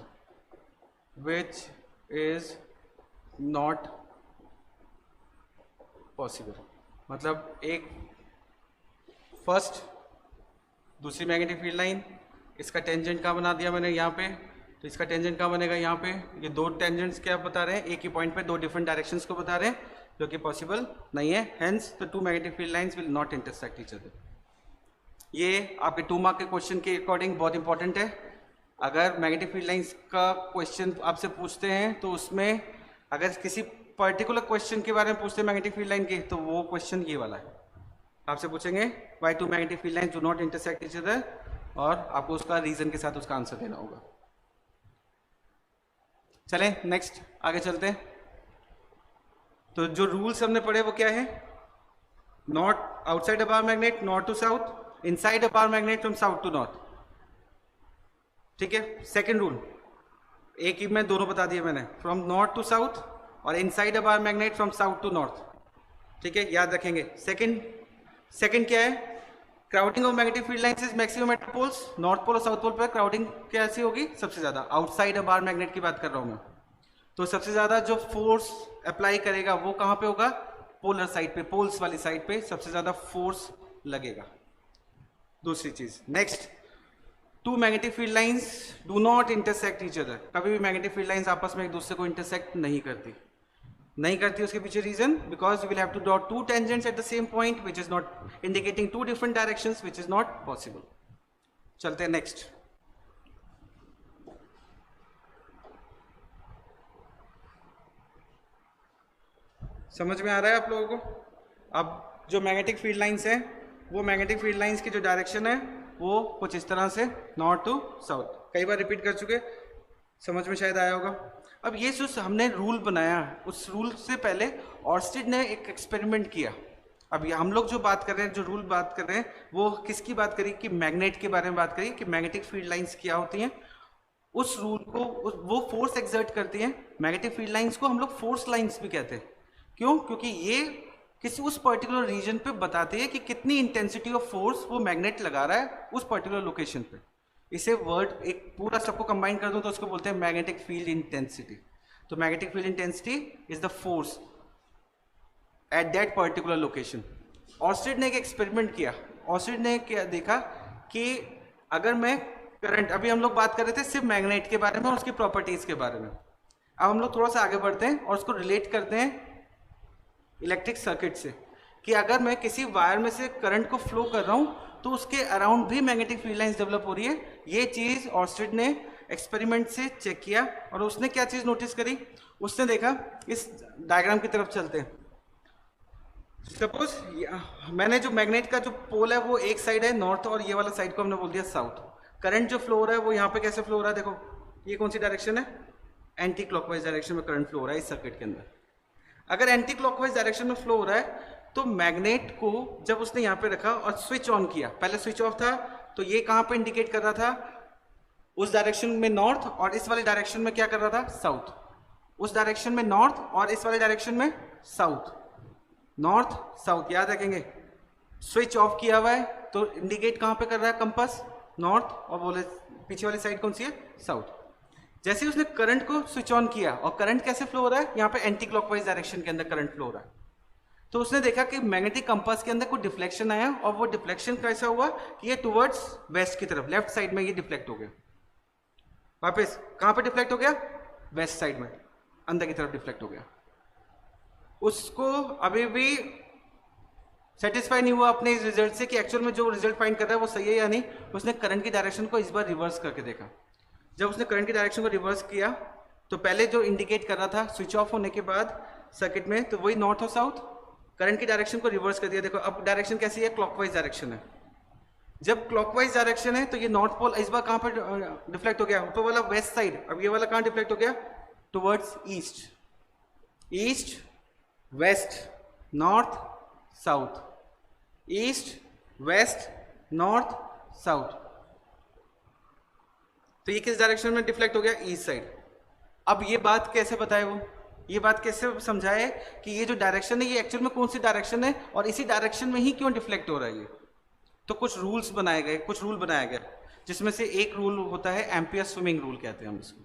which is not possible. मतलब एक first दूसरी magnetic field line, इसका tangent कहाँ बना दिया मैंने यहाँ पे, तो इसका टेंजेंट कहाँ बनेगा यहाँ पे. ये दो टेंजेंट्स क्या बता रहे हैं, एक ही पॉइंट पे दो डिफरेंट डायरेक्शंस को बता रहे हैं, जो कि पॉसिबल नहीं है. Hence the two magnetic field lines will not intersect each other. ये आपके 2 मार्क के क्वेश्चन के अकॉर्डिंग बहुत इंपॉर्टेंट है. अगर मैग्नेटिक फील्ड लाइंस का क्वेश्चन आपसे पूछते हैं तो उसमें अगर किसी पर्टिकुलर क्वेश्चन के बारे में पूछते हैं मैग्नेटिक फील्ड लाइन के, तो वो क्वेश्चन ये वाला है. आपसे पूछेंगे why two magnetic field lines do not intersect each other, और आपको उसका रीजन के साथ उसका आंसर देना होगा. चलें नेक्स्ट आगे चलते हैं. तो जो रूल्स हमने पढ़े वो क्या है, not outside a bar magnet north to south, inside a bar magnet from south to north. ठीक है. सेकंड रूल एक ही में दोनों बता दिए मैंने, फ्रॉम नॉर्थ टू साउथ और inside a bar magnet from south to north. ठीक है, याद रखेंगे. सेकंड क्या है, crowding of magnetic field lines is maximum at poles. North pole और साउथ पोल पर क्राउडिंग कैसी होगी, सबसे ज्यादा. आउटसाइड अ बार मैग्नेट की बात कर रहा हूं मैं, तो सबसे ज्यादा जो फोर्स अप्लाई करेगा वो कहां पे होगा, पोलर साइड पे, पोल्स वाली साइड पे सबसे ज्यादा फोर्स लगेगा. दूसरी चीज next, two magnetic field lines do not intersect each other. कभी भी मैग्नेटिक फील्ड लाइंस आपस में एक दूसरे को इंटरसेक्ट नहीं करती. उसके पीछे reason, because you will have to draw two tangents at the same point which is not indicating two different directions which is not possible. चलते हैं नेक्स्ट. समझ में आ रहा है आप लोगों को. अब जो मैग्नेटिक फील्ड लाइंस हैं, वो मैग्नेटिक फील्ड लाइंस की जो डायरेक्शन है वो कुछ इस तरह से, नॉर्थ टू साउथ. कई बार रिपीट कर चुके, समझ में शायद आया होगा. अब ये जो हमने रूल बनाया, उस रूल से पहले ऑर्स्टेड ने एक एक्सपेरिमेंट किया. अब ये हम लोग जो बात कर रहे हैं, जो रूल बात कर रहे हैं, वो किसकी बात करी, कि मैग्नेट के बारे में बात करी, कि मैग्नेटिक फील्ड लाइंस क्या होती हैं. उस रूल को वो फोर्स एक्सर्ट करती हैं. मैग्नेटिक फील्ड लाइंस को हम लोग फोर्स लाइंस भी कहते हैं. क्यों, क्योंकि ये किसी उस पर्टिकुलर रीजन पे बताती है कि कितनी इंटेंसिटी ऑफ फोर्स वो मैग्नेट लगा रहा है उस पर्टिकुलर लोकेशन पे. इसे वर्ड एक पूरा सबको कंबाइन कर दूं तो उसको बोलते हैं मैग्नेटिक फील्ड इंटेंसिटी. तो magnetic field intensity is the force at that particular location. Oersted ने एक एक्सपेरिमेंट किया. ऑर्स्टेड ने क्या देखा कि अगर मैं करंट, अभी हम लोग बात कर रहे थे सिर्फ मैग्नेट के बारे में और उसकी प्रॉपर्टीज के बारे में. अब हम लोग थोड़ा सा आगे बढ़ते हैं और उसको रिलेट करते हैं इलेक्ट्रिक सर्किट से, कि अगर मैं किसी वायर में से करंट को फ्लो कर रहा हूं तो उसके अराउंड भी मैग्नेटिक फील्ड लाइंस डेवलप हो रही है. ये चीज ऑर्स्टेड ने एक्सपेरिमेंट से चेक किया और उसने क्या चीज नोटिस करी, उसने देखा, इस डायग्राम की तरफ चलते हैं. सपोज मैंने जो मैग्नेट का जो पोल है वो एक साइड है नॉर्थ और ये वाला साइड को हमने बोल दिया साउथ. करंट जो फ्लो हो रहा है वो यहाँ पे कैसे फ्लो हो रहा है, देखो ये कौन सी डायरेक्शन है, एंटी क्लॉकवाइज डायरेक्शन में करंट फ्लो हो रहा है इस सर्किट के अंदर. अगर एंटी क्लॉकवाइज डायरेक्शन में फ्लो हो रहा है तो मैग्नेट को जब उसने यहाँ पे रखा और स्विच ऑन किया, पहले स्विच ऑफ था तो ये कहाँ पे इंडिकेट कर रहा था, उस डायरेक्शन में नॉर्थ, और इस वाले डायरेक्शन में क्या कर रहा था, साउथ. उस डायरेक्शन में नॉर्थ और इस वाले डायरेक्शन में साउथ. नॉर्थ साउथ याद रखेंगे. स्विच ऑफ किया हुआ है तो इंडिकेट कहाँ पे कर रहा है कंपास, नॉर्थ, और बोले पीछे वाली साइड कौन सी है, साउथ. जैसे उसने करंट को स्विच ऑन किया, और करंट कैसे फ्लो हो रहा है, यहाँ पे एंटी क्लॉकवाइज डायरेक्शन के अंदर करंट फ्लो हो रहा है. तो उसने देखा कि मैग्नेटिक कंपास के अंदर कुछ डिफ्लेक्शन आया, और वो डिफ्लेक्शन कैसा हुआ कि ये टुवर्ड्स वेस्ट की तरफ, लेफ्ट साइड में ये डिफ्लेक्ट हो गया. वापस कहां पे डिफ्लेक्ट हो गया, वेस्ट साइड में, अंदर की तरफ डिफ्लेक्ट हो गया. उसको अभी भी सेटिस्फाई नहीं हुआ अपने इस रिजल्ट से कि एक्चुअल में जो रिजल्ट फाइंड कर रहा है वो सही है या नहीं. उसने करंट की डायरेक्शन को इस बार रिवर्स करके देखा. जब उसने करंट की डायरेक्शन को रिवर्स किया तो पहले जो इंडिकेट कर रहा था स्विच ऑफ होने के बाद सर्किट में, तो वही नॉर्थ और साउथ. करंट की डायरेक्शन को रिवर्स कर दिया. देखो अब डायरेक्शन कैसी है, क्लॉकवाइज डायरेक्शन है. जब क्लॉकवाइज डायरेक्शन है तो ये नॉर्थ पोल इस बार कहां पर डिफ्लेक्ट हो गया, ऊपर वाला वेस्ट साइड. अब ये वाला कहां डिफ्लेक्ट हो गया, towards east. East west north south, east west north south. तो ये किस डायरेक्शन में डिफ्लेक्ट हो गया, ईस्ट साइड. अब ये बात कैसे बताए वो, ये बात कैसे समझाए कि ये जो डायरेक्शन है ये एक्चुअल में कौन सी डायरेक्शन है और इसी डायरेक्शन में ही क्यों डिफ्लेक्ट हो रहा है ये. तो कुछ रूल्स बनाए गए, कुछ रूल बनाया गया, जिसमें से एक रूल होता है एम्पियर स्विमिंग रूल कहते हैं हम इसको।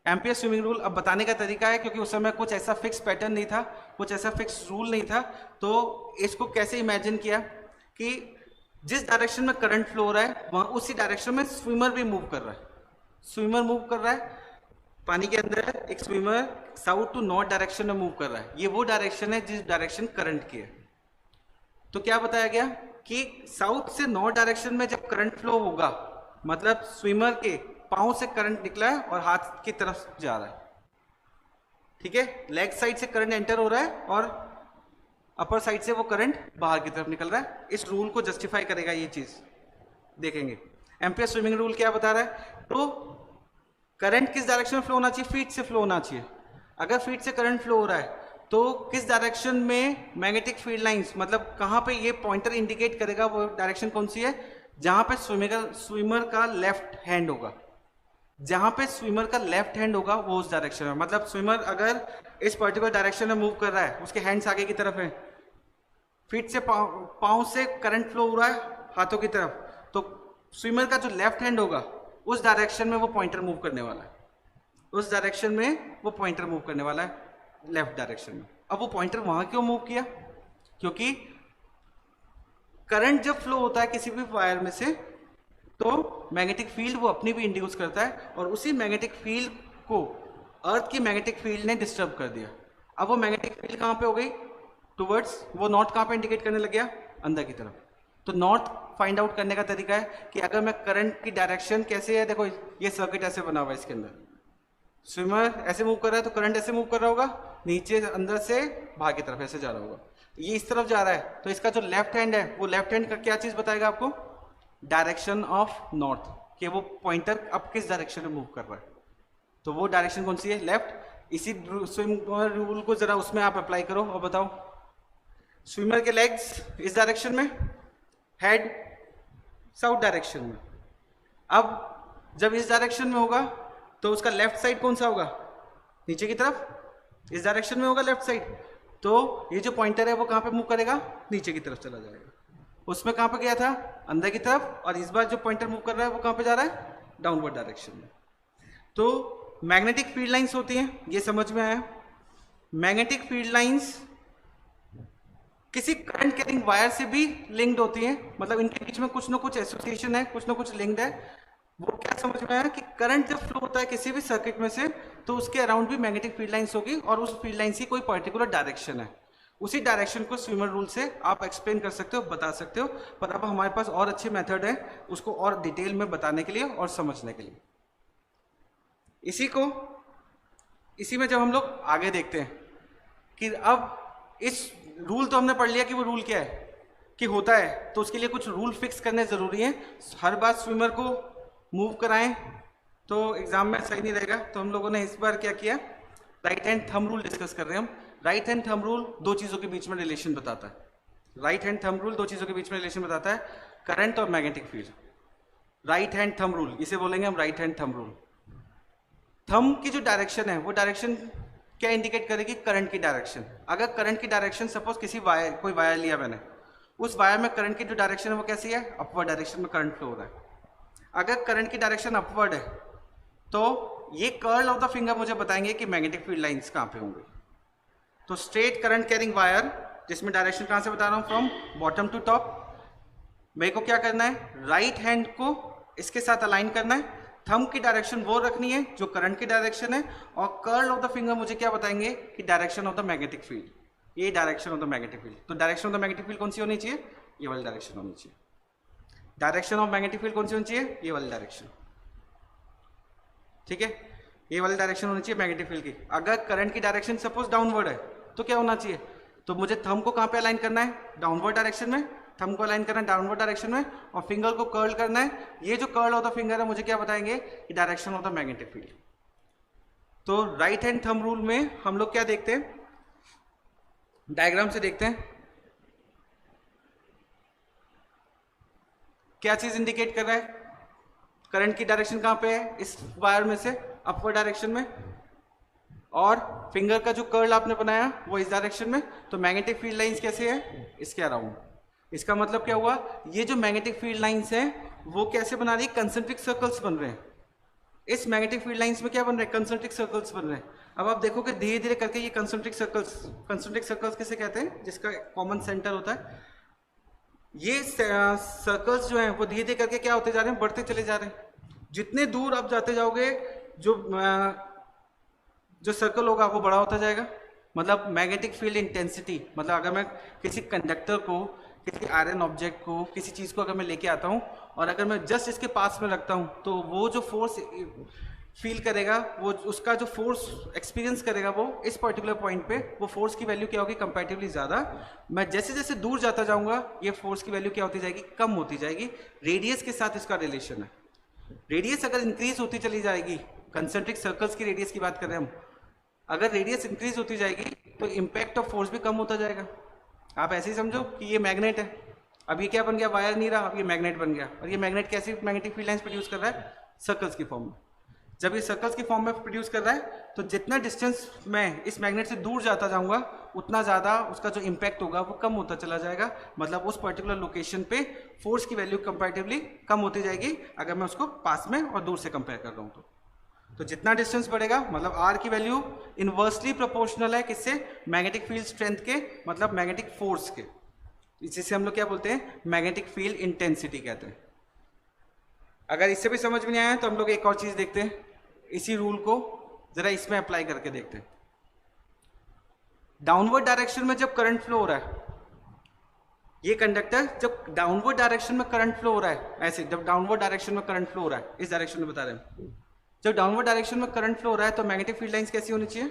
एम्पियर स्विमिंग रूल अब बताने का तरीका है, क्योंकि उस समय कुछ ऐसा फिक्स पैटर्न नहीं था, कुछ ऐसा फिक्स रूल नहीं था, तो इसको कैसे इमेजिन किया कि जिस डायरेक्शन में करंट फ्लो हो रहा है वहाँ उसी डायरेक्शन में स्विमर भी मूव कर रहा है। स्विमर मूव कर रहा है पानी के अंदर, एक swimmer south to north direction में मूव कर रहा है। ये वो डायरेक्शन है जिस डायरेक्शन करंट की है। तो क्या बताया गया कि साउथ से नॉर्थ डायरेक्शन में जब करंट फ्लो होगा, मतलब स्विमर के पांव से करंट निकला है और हाथ की तरफ जा रहा है, ठीक है, लेग साइड से करंट एंटर हो रहा है और अपर साइड से वो करंट बाहर की तरफ निकल रहा है। इस रूल को जस्टिफाई करेगा ये चीज, देखेंगे। एम्पियर स्विमिंग रूल क्या बता रहा है, तो करंट किस डायरेक्शन में फ्लो होना चाहिए, फीट से फ्लो होना चाहिए। अगर फीट से करंट फ्लो हो रहा है तो किस डायरेक्शन में मैग्नेटिक फील्ड लाइंस, मतलब कहाँ पे ये पॉइंटर इंडिकेट करेगा वो डायरेक्शन कौन सी है, जहां पे स्विमर का लेफ्ट हैंड होगा। जहां पे स्विमर का लेफ्ट हैंड होगा वो उस डायरेक्शन में, मतलब स्विमर अगर इस पर्टिकुलर डायरेक्शन में मूव कर रहा है, उसके हैंड्स आगे की तरफ है, फीट से पाँव से करंट फ्लो हो रहा है हाथों की तरफ, तो स्विमर का जो लेफ्ट हैंड होगा उस डायरेक्शन में वो पॉइंटर मूव करने वाला है, उस डायरेक्शन में वो पॉइंटर मूव करने वाला है, लेफ्ट डायरेक्शन में। अब वो पॉइंटर वहां क्यों मूव किया, क्योंकि करंट जब फ्लो होता है किसी भी वायर में से तो मैग्नेटिक फील्ड वो अपनी भी इंड्यूस करता है, और उसी मैग्नेटिक फील्ड को अर्थ की मैग्नेटिक फील्ड ने डिस्टर्ब कर दिया। अब वो मैग्नेटिक फील्ड कहाँ पे हो गई, टुवर्ड्स, वो नॉर्थ कहाँ पे इंडिकेट करने लग गया, अंदर की तरफ। तो नॉर्थ फाइंड आउट करने का तरीका है कि अगर मैं करंट की डायरेक्शन कैसे है, देखो ये सर्किट ऐसे बना हुआ है, इसके अंदर स्विमर ऐसे मूव कर रहा है तो करंट ऐसे मूव कर रहा होगा, नीचे अंदर से बाहर की तरफ ऐसे जा रहा होगा, ये इस तरफ जा रहा है, तो इसका जो लेफ्ट हैंड है वो लेफ्ट हैंड का क्या चीज बताएगा आपको, डायरेक्शन ऑफ नॉर्थ, कि वो पॉइंटर अब किस डायरेक्शन में मूव कर रहा है, तो वो डायरेक्शन कौन सी है, लेफ्ट। इसी स्विमर रूल को जरा उसमें आप अप्लाई करो और बताओ, स्विमर के लेग्स इस डायरेक्शन में, हेड साउथ डायरेक्शन में। अब जब इस डायरेक्शन में होगा तो उसका लेफ्ट साइड कौन सा होगा, नीचे की तरफ, इस डायरेक्शन में होगा लेफ्ट साइड, तो ये जो पॉइंटर है वो कहाँ पे मूव करेगा, नीचे की तरफ चला जाएगा। उसमें कहाँ पे गया था, अंदर की तरफ, और इस बार जो पॉइंटर मूव कर रहा है वो कहाँ पे जा रहा है, डाउनवर्ड डायरेक्शन में। तो मैग्नेटिक फील्ड लाइंस होती हैं, ये समझ में आया। मैग्नेटिक फील्ड लाइंस किसी करंट कैरिंग वायर से भी लिंक्ड होती हैं, मतलब इनके बीच में कुछ ना कुछ एसोसिएशन है, कुछ ना कुछ लिंक्ड है। वो क्या समझ में आया कि करंट जब फ्लो होता है किसी भी सर्किट में से तो उसके अराउंड भी मैग्नेटिक फील्ड लाइंस होगी, और उस फील्ड लाइंस की कोई पर्टिकुलर डायरेक्शन है। उसी डायरेक्शन को स्विमर रूल से आप एक्सप्लेन कर सकते हो, बता सकते हो, पर अब हमारे पास और अच्छे मेथड है उसको और डिटेल में बताने के लिए और समझने के लिए। इसी में जब हम लोग आगे देखते हैं कि अब इस रूल तो हमने पढ़ लिया कि वो रूल क्या है कि होता है, तो उसके लिए कुछ रूल फिक्स करने जरूरी है। हर बार स्विमर को मूव कराएं तो एग्जाम में सही नहीं रहेगा, तो हम लोगों ने इस बार क्या किया, right hand thumb rule discuss कर रहे हैं हम। राइट हैंड थंब रूल दो चीजों के बीच में रिलेशन बताता है। राइट हैंड थंब रूल दो चीजों के बीच में रिलेशन बताता है, करंट और magnetic field. Right hand thumb rule, इसे बोलेंगे हम right hand thumb rule. Thumb की जो डायरेक्शन है वो डायरेक्शन क्या इंडिकेट करेगी, करंट की डायरेक्शन। अगर करंट की डायरेक्शन सपोज किसी वायर, कोई वायर लिया मैंने, उस वायर में करंट की जो डायरेक्शन है वो कैसी है, अपवर्ड डायरेक्शन में करंट फ्लो हो रहा है। अगर करंट की डायरेक्शन अपवर्ड है तो ये कर्ल ऑफ द फिंगर मुझे बताएंगे कि मैग्नेटिक फील्ड लाइंस कहाँ पे होंगे। तो स्ट्रेट करंट कैरिंग वायर जिसमें डायरेक्शन कहाँ से बता रहा हूँ, फ्रॉम बॉटम टू टॉप, मेरे को क्या करना है, राइट हैंड को इसके साथ अलाइन करना है, थंब की डायरेक्शन वो रखनी है जो करंट की डायरेक्शन है, और कर्ल ऑफ द फिंगर मुझे क्या बताएंगे कि direction of the magnetic field, ये direction of the magnetic field. तो direction of the magnetic field कौन सी होनी चाहिए, ये वाली डायरेक्शन होनी चाहिए। डायरेक्शन ऑफ मैग्नेटिक फील्ड कौन सी होनी चाहिए, ये वाली डायरेक्शन, ठीक है, ये वाली डायरेक्शन होनी चाहिए मैग्नेटिक फील्ड की। अगर करंट की डायरेक्शन सपोज डाउनवर्ड है तो क्या होना चाहिए, तो मुझे थंब को कहाँ पे अलाइन करना है, डाउनवर्ड डायरेक्शन में, थंब को अलाइन करना है डाउनवर्ड डायरेक्शन में, और फिंगर को कर्ल करना है। ये जो कर्ल ऑफ द फिंगर है मुझे क्या बताएंगे कि direction of the magnetic field. तो राइट हैंड थंब रूल में हम लोग क्या देखते हैं, डायग्राम से देखते हैं क्या चीज इंडिकेट कर रहा है, करंट की डायरेक्शन कहां पे है, इस वायर में से अपवर्ड डायरेक्शन में, और फिंगर का जो कर्ल आपने बनाया वो इस डायरेक्शन में। तो मैग्नेटिक फील्ड लाइंस कैसे है, इसके अराउंड। इसका मतलब क्या हुआ, ये जो मैग्नेटिक फील्ड लाइंस हैं वो कैसे बना रही है, कंसेंट्रिक सर्कल्स बन रहे हैं। इस मैग्नेटिक फील्ड लाइंस में क्या बन रहे हैं, कंसेंट्रिक सर्कल्स बन रहे हैं। अब आप देखोगे धीरे धीरे करके ये कंसेंट्रिक सर्कल्स किसे कहते हैं, जिसका कॉमन सेंटर होता है। ये सर्कल्स जो हैं वो धीरे धीरे करके क्या होते जा रहे हैं, बढ़ते चले जा रहे हैं। जितने दूर आप जाते जाओगे जो सर्कल होगा वो बड़ा होता जाएगा। मतलब मैग्नेटिक फील्ड इंटेंसिटी, मतलब अगर मैं किसी कंडक्टर को, किसी आयरन ऑब्जेक्ट को, किसी चीज़ को अगर मैं लेके आता हूँ और अगर मैं जस्ट इसके पास में रखता हूँ, तो वो जो फोर्स फील करेगा, वो उसका जो फोर्स एक्सपीरियंस करेगा वो इस पर्टिकुलर पॉइंट पे, वो फोर्स की वैल्यू क्या होगी, कंपैरेटिवली ज़्यादा। मैं जैसे जैसे दूर जाता जाऊँगा ये फोर्स की वैल्यू क्या होती जाएगी, कम होती जाएगी। रेडियस के साथ इसका रिलेशन है। रेडियस अगर इंक्रीज होती चली जाएगी, कंसेंट्रिक सर्कल्स की रेडियस की बात कर रहे हैं हम, अगर रेडियस इंक्रीज होती जाएगी तो इम्पैक्ट ऑफ फोर्स भी कम होता जाएगा। आप ऐसे ही समझो कि ये मैग्नेट है, अब ये क्या बन गया, वायर नहीं रहा, अब ये मैग्नेट बन गया। और ये मैग्नेट कैसी मैग्नेटिक फील्ड लाइंस प्रोड्यूस कर रहा है, सर्कल्स की फॉर्म में। जब ये सर्कल्स की फॉर्म में प्रोड्यूस कर रहा है तो जितना डिस्टेंस मैं इस मैग्नेट से दूर जाता जाऊंगा उतना ज़्यादा उसका जो इम्पैक्ट होगा वो कम होता चला जाएगा। मतलब उस पर्टिकुलर लोकेशन पे फोर्स की वैल्यू कंपैरेटिवली कम होती जाएगी अगर मैं उसको पास में और दूर से कंपेयर कर रहा हूँ तो जितना डिस्टेंस बढ़ेगा, मतलब आर की वैल्यू इनवर्सली प्रोपोर्शनल है किससे, मैग्नेटिक फील्ड स्ट्रेंथ के, मतलब मैग्नेटिक फोर्स के। इसे हम लोग क्या बोलते हैं, मैग्नेटिक फील्ड इंटेंसिटी कहते हैं। अगर इससे भी समझ में नहीं आया तो हम लोग एक और चीज देखते हैं, इसी रूल को जरा इसमें अप्लाई करके देखते हैं। डाउनवर्ड डायरेक्शन में जब करंट फ्लो हो रहा है, ये कंडक्टर जब डाउनवर्ड डायरेक्शन में करंट फ्लो हो रहा है, ऐसे जब डाउनवर्ड डायरेक्शन में करंट फ्लो हो रहा है, इस डायरेक्शन में बता रहे हैं, जब डाउनवर्ड डायरेक्शन में करंट फ्लो हो रहा है तो मैग्नेटिक फील्ड लाइंस कैसी होनी चाहिए,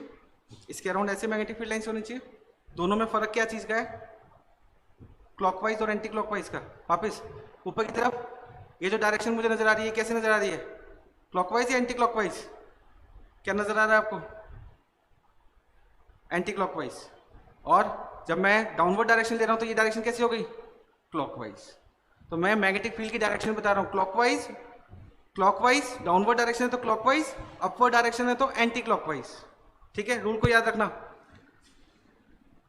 इसके अराउंड ऐसे मैग्नेटिक फील्ड लाइंस होनी चाहिए। दोनों में फर्क क्या चीज का है, क्लॉकवाइज और एंटी क्लॉकवाइज का। वापस ऊपर की तरफ ये जो डायरेक्शन मुझे नजर आ रही है कैसे नजर आ रही है, क्लॉकवाइज या एंटी क्लॉकवाइज, क्या नजर आ रहा है आपको, एंटी क्लॉकवाइज। और जब मैं डाउनवर्ड डायरेक्शन ले रहा हूं तो ये डायरेक्शन कैसी हो गई, क्लॉकवाइज। तो मैं मैग्नेटिक फील्ड की डायरेक्शन बता रहा हूं, क्लॉकवाइज, क्लॉकवाइज, डाउनवर्ड डायरेक्शन है तो क्लॉकवाइज, अपवर्ड डायरेक्शन है तो एंटी क्लॉकवाइज। ठीक है, रूल को याद रखना।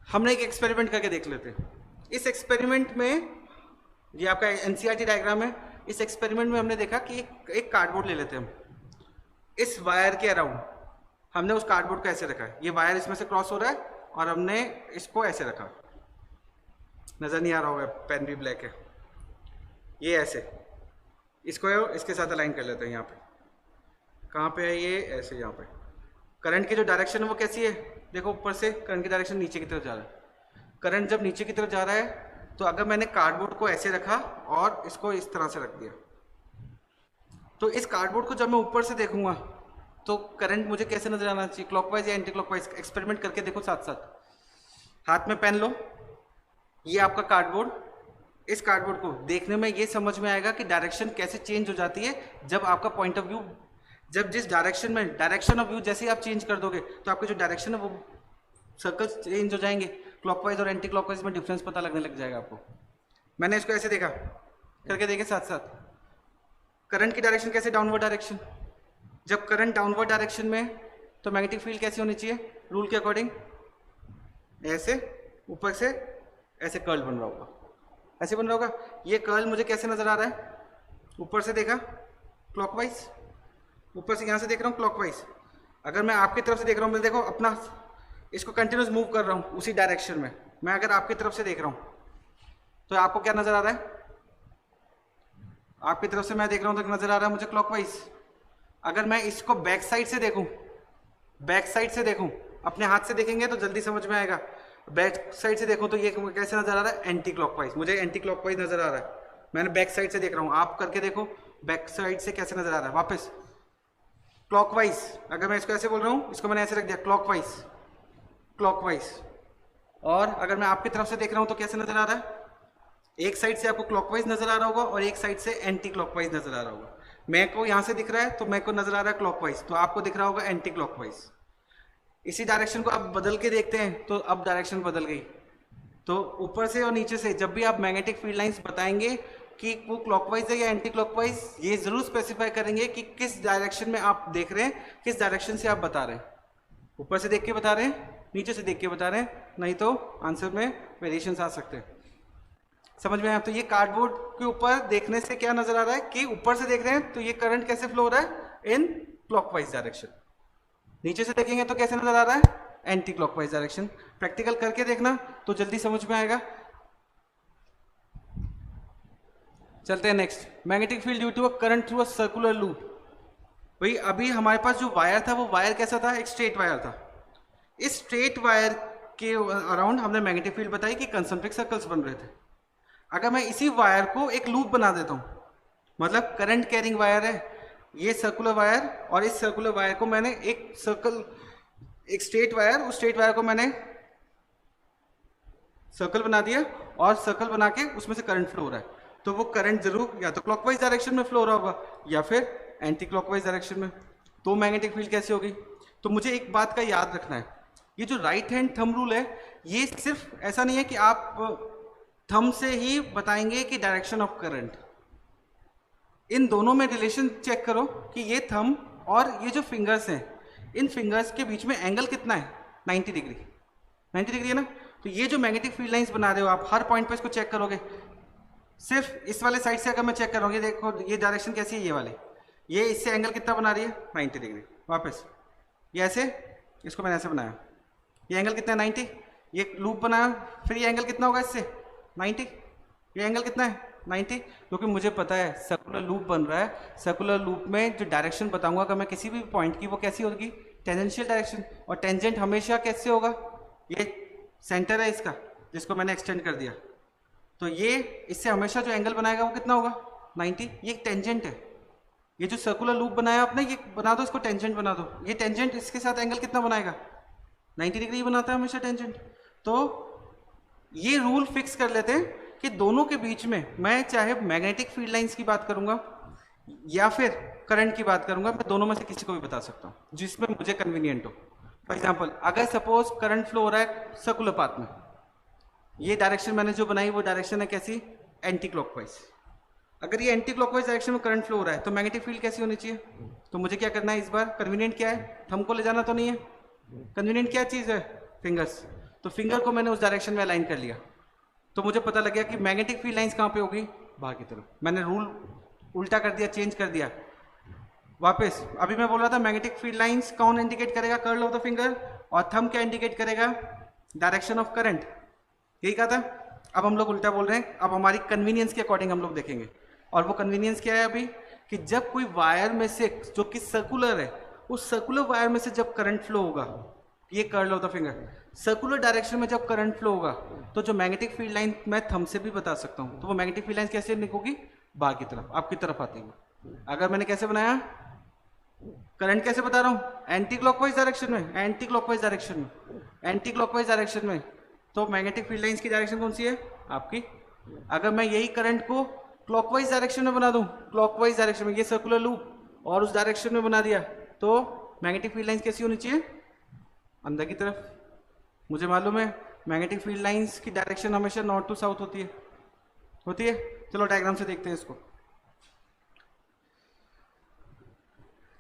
हमने एक एक्सपेरिमेंट करके देख लेते हैं। इस एक्सपेरिमेंट में, ये आपका एनसीईआरटी डायग्राम है, इस एक्सपेरिमेंट में हमने देखा कि एक कार्डबोर्ड ले लेते हैं हम, इस वायर के अराउंड हमने उस कार्डबोर्ड को ऐसे रखा है, ये वायर इसमें से क्रॉस हो रहा है और हमने इसको ऐसे रखा, नजर नहीं आ रहा होगा, पेन भी ब्लैक है, ये ऐसे, इसको इसके साथ अलाइन कर लेते हैं। यहाँ पे कहाँ पे है ये, ऐसे यहाँ पे। करंट की जो डायरेक्शन है वो कैसी है, देखो ऊपर से करंट की डायरेक्शन नीचे की तरफ जा रहा है। करंट जब नीचे की तरफ जा रहा है तो अगर मैंने कार्डबोर्ड को ऐसे रखा और इसको इस तरह से रख दिया, तो इस कार्डबोर्ड को जब मैं ऊपर से देखूंगा तो करंट मुझे कैसे नजर आना चाहिए, क्लॉकवाइज या एंटी क्लॉकवाइज। एक्सपेरिमेंट करके देखो साथ साथ। हाथ में पेन लो, ये आपका कार्डबोर्ड, इस कार्डबोर्ड को देखने में ये समझ में आएगा कि डायरेक्शन कैसे चेंज हो जाती है जब आपका पॉइंट ऑफ व्यू, जब जिस डायरेक्शन में, डायरेक्शन ऑफ व्यू जैसे ही आप चेंज कर दोगे तो आपकी जो डायरेक्शन है वो सर्कल्स चेंज हो जाएंगे। क्लॉकवाइज और एंटी क्लॉकवाइज में डिफरेंस पता लगने लग जाएगा आपको। मैंने इसको ऐसे देखा, करके देखे साथ साथ। करंट की डायरेक्शन कैसे, डाउनवर्ड डायरेक्शन। जब करंट डाउनवर्ड डायरेक्शन में तो मैग्नेटिक फील्ड कैसी होनी चाहिए, रूल के अकॉर्डिंग ऐसे, ऊपर से ऐसे कर्ल बन रहा होगा, ऐसे बन रहा होगा। ये कर्ल मुझे कैसे नजर आ रहा है, ऊपर से देखा क्लॉकवाइज, ऊपर से यहाँ से देख रहा हूँ क्लॉकवाइज। अगर मैं आपकी तरफ से देख रहा हूँ, मैं देखो अपना इसको कंटिन्यूस मूव कर रहा हूँ उसी डायरेक्शन में, मैं अगर आपकी तरफ से देख रहा हूँ तो आपको क्या नजर आ रहा है, आपकी तरफ से मैं देख रहा हूँ तो नजर आ रहा है मुझे क्लॉकवाइज। अगर मैं इसको बैक साइड से देखूं, बैक साइड से देखूं, अपने हाथ से देखेंगे तो जल्दी समझ में आएगा। बैक साइड से देखूं तो ये कैसे नजर आ रहा है, एंटी क्लॉकवाइज, मुझे एंटी क्लॉकवाइज नजर आ रहा है। मैंने बैक साइड से देख रहा हूं, आप करके देखो बैक साइड से कैसे नजर आ रहा है। वापस क्लॉकवाइज, अगर मैं इसको ऐसे बोल रहा हूं, इसको मैंने ऐसे रख दिया क्लॉकवाइज, क्लॉकवाइज। और अगर मैं आपकी तरफ से देख रहा हूं तो कैसे नजर आ रहा है, एक साइड से आपको क्लॉकवाइज नजर आ रहा होगा और एक साइड से एंटी क्लॉकवाइज नजर आ रहा होगा। मैं को यहां से दिख रहा है तो मैं को नजर आ रहा है क्लॉकवाइज, तो आपको दिख रहा होगा एंटी क्लॉकवाइज। इसी डायरेक्शन को आप बदल के देखते हैं तो अब डायरेक्शन बदल गई। तो ऊपर से और नीचे से जब भी आप मैग्नेटिक फील्ड लाइंस बताएंगे कि वो क्लॉकवाइज है या एंटी क्लॉकवाइज, ये जरूर स्पेसिफाई करेंगे कि किस डायरेक्शन में आप देख रहे हैं, किस डायरेक्शन से आप बता रहे हैं। ऊपर से देख के बता रहे हैं, नीचे से देख के बता रहे हैं, नहीं तो आंसर में वेरिएशंस आ सकते हैं। समझ में आया? तो ये कार्डबोर्ड के ऊपर देखने से क्या नजर आ रहा है कि ऊपर से देख रहे हैं तो ये करंट कैसे फ्लो हो रहा है, इन क्लॉकवाइज डायरेक्शन। नीचे से देखेंगे तो कैसे नजर आ रहा है, एंटी क्लॉकवाइज डायरेक्शन। प्रैक्टिकल करके देखना तो जल्दी समझ में आएगा। चलते हैं next, magnetic field due to a current through a circular loop. भाई अभी हमारे पास जो वायर था वो वायर कैसा था, एक स्ट्रेट वायर था। इस स्ट्रेट वायर के अराउंड हमने मैग्नेटिक फील्ड बताई कि कंसंट्रिक सर्कल्स बन रहे थे। अगर मैं इसी वायर को एक लूप बना देता हूँ, मतलब करंट कैरिंग वायर है ये सर्कुलर वायर, और इस सर्कुलर वायर को मैंने एक सर्कल, एक स्ट्रेट वायर, उस स्ट्रेट वायर को मैंने सर्कल बना दिया और सर्कल बना के उसमें से करंट फ्लो हो रहा है, तो वो करंट जरूर या तो क्लॉकवाइज डायरेक्शन में फ्लो हो रहा होगा या फिर एंटी क्लॉकवाइज डायरेक्शन में। तो मैग्नेटिक फील्ड कैसे होगी? तो मुझे एक बात का याद रखना है, ये जो राइट हैंड थंब रूल है ये सिर्फ ऐसा नहीं है कि आप थंब से ही बताएंगे कि डायरेक्शन ऑफ करंट। इन दोनों में रिलेशन चेक करो कि ये थंब और ये जो फिंगर्स हैं, इन फिंगर्स के बीच में एंगल कितना है, 90 डिग्री। 90 डिग्री है ना? तो ये जो मैग्नेटिक फील्ड लाइंस बना रहे हो आप, हर पॉइंट पे इसको चेक करोगे। सिर्फ इस वाले साइड से अगर मैं चेक करूँगी, देखो ये डायरेक्शन कैसी है, ये वाली, ये इससे एंगल कितना बना रही है, 90 डिग्री। वापस ये ऐसे, इसको मैंने ऐसे बनाया, ये एंगल कितना है, 90। ये लूप बनाया, फिर ये एंगल कितना होगा इससे, 90। ये एंगल कितना है, 90। क्योंकि मुझे पता है सर्कुलर लूप बन रहा है, सर्कुलर लूप में जो डायरेक्शन बताऊंगा अगर मैं किसी भी पॉइंट की, वो कैसी होगी, टेंजेंशियल डायरेक्शन। और टेंजेंट हमेशा कैसे होगा, ये सेंटर है इसका जिसको मैंने एक्सटेंड कर दिया, तो ये इससे हमेशा जो एंगल बनाएगा वो कितना होगा, 90। ये एक टेंजेंट है, ये जो सर्कुलर लूप बनाया आपने ये बना दो, इसको टेंजेंट बना दो। ये टेंजेंट इसके साथ एंगल कितना बनाएगा, 90 डिग्री बनाता है हमेशा टेंजेंट। तो ये रूल फिक्स कर लेते हैं कि दोनों के बीच में, मैं चाहे मैग्नेटिक फील्ड लाइंस की बात करूंगा या फिर करंट की बात करूंगा, मैं दोनों में से किसी को भी बता सकता हूं जिसमें मुझे कन्वीनियंट हो। फॉर एग्जाम्पल अगर सपोज करंट फ्लो हो रहा है सर्कुलर पाथ में, ये डायरेक्शन मैंने जो बनाई वो डायरेक्शन है कैसी, एंटी क्लॉकवाइज। अगर ये एंटी क्लॉकवाइज डायरेक्शन में करंट फ्लो हो रहा है तो मैग्नेटिक फील्ड कैसी होनी चाहिए? तो मुझे क्या करना है इस बार, कन्वीनियंट क्या है, थंब को ले जाना तो नहीं है, कन्वीनियंट क्या चीज़ है, फिंगर्स। तो फिंगर को मैंने उस डायरेक्शन में अलाइन कर लिया, तो मुझे पता लग गया कि मैग्नेटिक फील्ड लाइंस कहाँ पे होगी, बाहर की तरफ। मैंने रूल उल्टा कर दिया, चेंज कर दिया। वापस अभी मैं बोल रहा था मैग्नेटिक फील्ड लाइंस कौन इंडिकेट करेगा, कर्ल ऑफ द फिंगर, और थंब क्या इंडिकेट करेगा, डायरेक्शन ऑफ करंट। यही कहा था। अब हम लोग उल्टा बोल रहे हैं, अब हमारी कन्वीनियंस के अकॉर्डिंग हम लोग देखेंगे। और वो कन्वीनियंस क्या है अभी, कि जब कोई वायर में से जो कि सर्कुलर है, उस सर्कुलर वायर में से जब करंट फ्लो होगा, ये curl of the finger, circular direction में जब करंट फ्लो होगा, तो जो मैग्नेटिक फील्ड लाइन मैं थंब से भी बता सकता हूँ, तो वो मैग्नेटिक फील्ड लाइन कैसे निकलेगी, बाहर की तरफ, आपकी तरफ आती है। अगर मैंने कैसे बनाया, करंट कैसे बता रहा हूँ, एंटी क्लॉकवाइज डायरेक्शन में, एंटी क्लॉकवाइज डायरेक्शन में, एंटी क्लॉकवाइज डायरेक्शन में, तो मैग्नेटिक फील्ड लाइंस की डायरेक्शन कौन सी है, आपकी। अगर मैं यही करंट को क्लॉकवाइज डायरेक्शन में बना दूं, क्लॉकवाइज डायरेक्शन में, ये सर्कुलर लूप और उस डायरेक्शन में बना दिया, तो मैग्नेटिक फील्ड लाइंस कैसी होनी चाहिए, अंदर की तरफ। मुझे मालूम है मैग्नेटिक फील्ड लाइंस की डायरेक्शन हमेशा नॉर्थ टू साउथ होती है। चलो डायग्राम से देखते हैं इसको,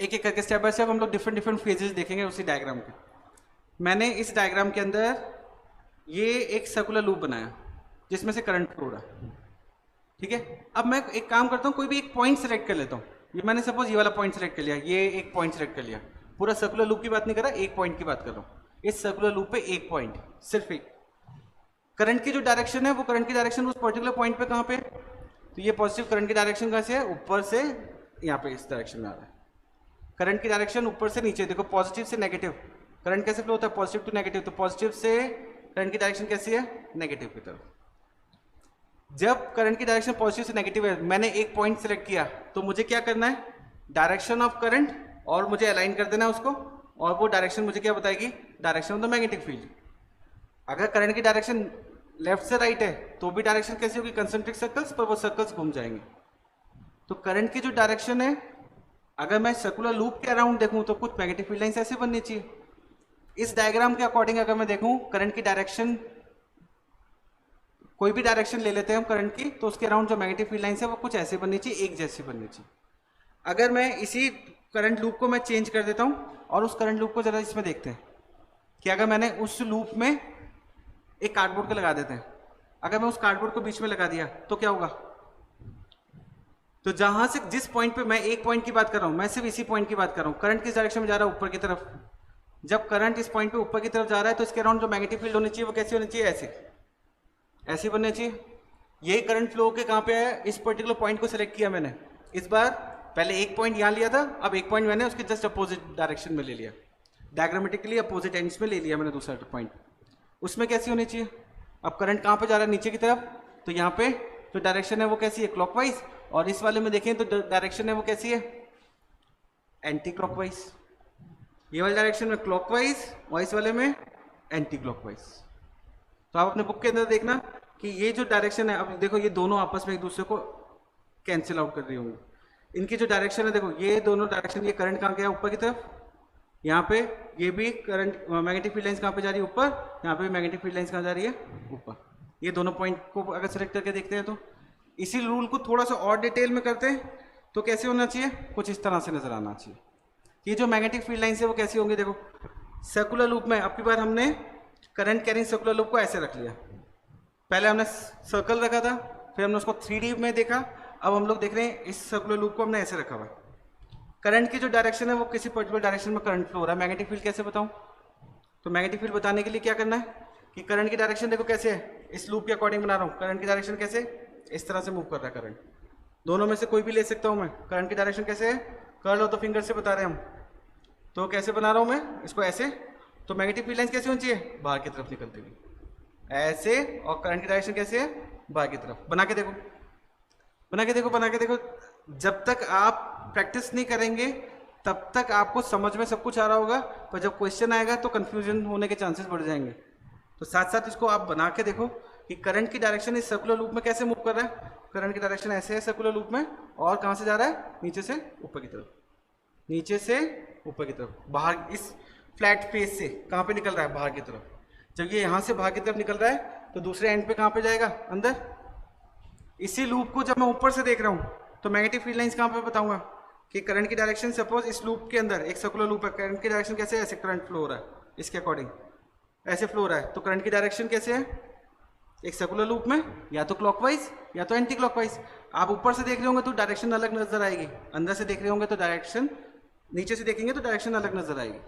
एक एक करके स्टेप बाय स्टेप हम लोग डिफरेंट फेजेस देखेंगे उसी डायग्राम के। मैंने इस डायग्राम के अंदर ये एक सर्कुलर लूप बनाया जिसमें से करंट फ्लो हो रहा है, ठीक है। अब मैं एक काम करता हूँ, कोई भी एक पॉइंट सेलेक्ट कर लेता हूँ। ये मैंने सपोज ये वाला पॉइंट सेलेक्ट कर लिया, ये एक पॉइंट सेलेक्ट कर लिया। पूरा सर्कुलर लूप की बात नहीं कर रहा, एक पॉइंट की बात कर रहा हूँ। इस सर्कुलर लूप पे एक पॉइंट, सिर्फ एक। करंट की जो डायरेक्शन है, वो करंट की डायरेक्शन उस पर्टिकुलर पॉइंट पे कहाँ पे, तो ये पॉजिटिव करंट की डायरेक्शन कहाँ से है, ऊपर से यहाँ पे इस डायरेक्शन में आ रहा है। करंट की डायरेक्शन ऊपर से नीचे, देखो पॉजिटिव से नेगेटिव करंट कैसे फ्लो होता है, पॉजिटिव टू नेगेटिव, तो पॉजिटिव से करंट की डायरेक्शन कैसी है, नेगेटिव की तरफ। जब करंट की डायरेक्शन पॉजिटिव से नेगेटिव है, मैंने एक पॉइंट सेलेक्ट किया, तो मुझे क्या करना है, डायरेक्शन ऑफ करंट, और मुझे अलाइन कर देना है उसको, और वो डायरेक्शन मुझे क्या बताएगी, direction of the magnetic field. अगर करंट की डायरेक्शन लेफ्ट से राइट है तो भी डायरेक्शन कैसी होगी, कंसेंट्रिक सर्कल्स, पर वो सर्कल्स घूम जाएंगे। तो करंट की जो डायरेक्शन है, अगर मैं सर्कुलर लूप के अराउंड देखूं तो कुछ मैग्नेटिक फील्ड लाइंस ऐसे बननी चाहिए। इस डायग्राम के अकॉर्डिंग अगर मैं देखूं, करंट की डायरेक्शन, कोई भी डायरेक्शन ले लेते हैं हम करंट की, तो उसके अराउंड जो मैग्नेटिक फील्ड लाइंस है वो कुछ ऐसे बननी चाहिए, एक जैसी बननी चाहिए। अगर मैं इसी करंट लूप को मैं चेंज कर देता हूं, और उस करंट लूप को जरा इसमें देखते हैं कि अगर मैंने उस लूप में एक कार्डबोर्ड को लगा देते हैं, अगर मैं उस कार्डबोर्ड को बीच में लगा दिया तो क्या होगा? तो जहां से जिस पॉइंट पे मैं एक पॉइंट की बात कर रहा हूं, मैं सिर्फ इसी पॉइंट की बात कर रहा हूं, करंट किस डायरेक्शन में जा रहा है? ऊपर की तरफ। जब करंट इस पॉइंट पे ऊपर की तरफ जा रहा है तो इसके अराउंड जो मैग्नेटिक फील्ड होनी चाहिए वो कैसी होनी चाहिए? ऐसे बनने चाहिए। यही करंट फ्लो के कहां पे है? इस पर्टिकुलर पॉइंट को सिलेक्ट किया मैंने इस बार। पहले एक पॉइंट यहां लिया था, अब एक पॉइंट मैंने उसके जस्ट अपोजिट डायरेक्शन में ले लिया, डायग्रामेटिकली अपोजिट एंड्स में ले लिया मैंने दूसरा पॉइंट। उसमें कैसी होनी चाहिए? अब करंट कहां पे जा रहा है? नीचे की तरफ। तो यहाँ पे जो डायरेक्शन है वो कैसी है? क्लॉकवाइज। और इस वाले में देखें तो डायरेक्शन है वो कैसी है? Anti clockwise. ये वाले डायरेक्शन में क्लॉकवाइज और इस वाले में एंटी क्लॉकवाइज। तो आप अपने बुक के अंदर देखना कि ये जो डायरेक्शन है, अब देखो ये दोनों आपस में एक दूसरे को कैंसिल आउट कर रही होंगी। इनकी जो डायरेक्शन है देखो, ये दोनों डायरेक्शन, ये करंट कहाँ गया? ऊपर की तरफ। यहाँ पे ये भी करंट मैग्नेटिक फील्ड लाइंस कहाँ पे जा रही है? ऊपर। यहाँ पे भी मैग्नेटिक फील्ड लाइंस कहाँ जा रही है? ऊपर। ये दोनों पॉइंट को अगर सेलेक्ट करके देखते हैं तो इसी रूल को थोड़ा सा और डिटेल में करते हैं तो कैसे होना चाहिए? कुछ इस तरह से नजर आना चाहिए। ये जो मैग्नेटिक फील्ड लाइंस है वो कैसी होंगी? देखो सर्कुलर लूप में अब की बार हमने करंट कैरिंग सर्कुलर लूप को ऐसे रख लिया। पहले हमने सर्कल रखा था, फिर हमने उसको 3D में देखा, अब हम लोग देख रहे हैं इस सर्कुलर लूप को हमने ऐसे रखा हुआ। करंट की जो डायरेक्शन है वो किसी पर्टिकुलर डायरेक्शन में करंट फ्लो हो रहा है। मैग्नेटिक फील्ड कैसे बताऊं? तो मैग्नेटिक फील्ड बताने के लिए क्या करना है कि करंट की डायरेक्शन देखो कैसे है, इस लूप के अकॉर्डिंग बना रहा हूँ। करंट की डायरेक्शन कैसे? इस तरह से मूव कर रहा है करंट। दोनों में से कोई भी ले सकता हूँ मैं। करंट की डायरेक्शन कैसे है? कर्ल ऑफ द फिंगर से बता रहे हैं हम। तो कैसे बना रहा हूँ मैं इसको? ऐसे। तो मैग्नेटिक फील्ड लाइंस कैसे होनी चाहिए? बाहर की तरफ निकलती हुई ऐसे। और करंट की डायरेक्शन कैसे है? बाहर की तरफ। बना के देखो, बना के देखो, बना के देखो। जब तक आप प्रैक्टिस नहीं करेंगे तब तक आपको समझ में सब कुछ आ रहा होगा, पर जब क्वेश्चन आएगा तो कंफ्यूजन होने के चांसेस बढ़ जाएंगे। तो साथ साथ इसको आप बना के देखो कि करंट की डायरेक्शन इस सर्कुलर लूप में कैसे मूव कर रहा है। करंट की डायरेक्शन ऐसे है सर्कुलर लूप में, और कहाँ से जा रहा है? नीचे से ऊपर की तरफ, नीचे से ऊपर की तरफ, बाहर इस फ्लैट फेस से कहाँ पे निकल रहा है? बाहर की तरफ। जब ये यहाँ से बाहर की तरफ निकल रहा है तो दूसरे एंड पे कहाँ पे जाएगा? अंदर। इसी लूप को जब मैं ऊपर से देख रहा हूँ तो मैग्नेटिक फील्ड लाइंस कहाँ पे बताऊंगा कि करंट की डायरेक्शन, सपोज इस लूप के अंदर एक सर्कुलर लूप है, करंट की डायरेक्शन कैसे है? ऐसे करंट फ्लो हो रहा है, इसके अकॉर्डिंग ऐसे फ्लो हो रहा है। तो करंट की डायरेक्शन कैसे है? एक सर्कुलर लूप में या तो क्लॉकवाइज या तो एंटी क्लॉकवाइज। आप ऊपर से देख रहे होंगे तो डायरेक्शन अलग नजर आएगी, अंदर से देख रहे होंगे तो डायरेक्शन, नीचे से देखेंगे तो डायरेक्शन अलग नजर आएगी।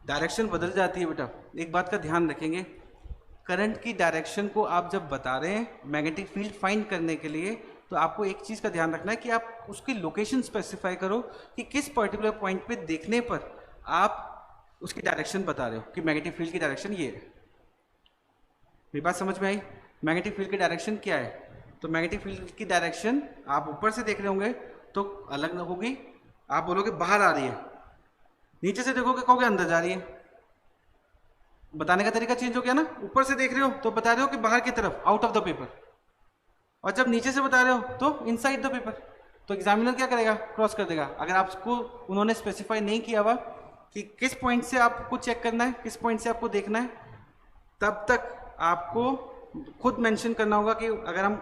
डायरेक्शन बदल जाती है बेटा। एक बात का ध्यान रखेंगे, करंट की डायरेक्शन को आप जब बता रहे हैं मैग्नेटिक फील्ड फाइंड करने के लिए, तो आपको एक चीज़ का ध्यान रखना है कि आप उसकी लोकेशन स्पेसिफाई करो कि किस पर्टिकुलर पॉइंट पे देखने पर आप उसकी डायरेक्शन बता रहे हो कि मैग्नेटिक फील्ड की डायरेक्शन ये है। मेरी बात समझ में आई? मैग्नेटिक फील्ड की डायरेक्शन क्या है? तो मैग्नेटिक फील्ड की डायरेक्शन आप ऊपर से देख रहे होंगे तो अलग होगी, आप बोलोगे बाहर आ रही है। नीचे से देखोगे कहोगे अंदर जा रही है। बताने का तरीका चेंज हो गया ना। ऊपर से देख रहे हो तो बता रहे हो कि बाहर की तरफ, आउट ऑफ द पेपर, और जब नीचे से बता रहे हो तो इनसाइड द पेपर। तो एग्जामिनर क्या करेगा? क्रॉस कर देगा। अगर आपको उन्होंने स्पेसिफाई नहीं किया हुआ कि किस पॉइंट से आपको चेक करना है, किस पॉइंट से आपको देखना है, तब तक आपको खुद मेंशन करना होगा कि अगर हम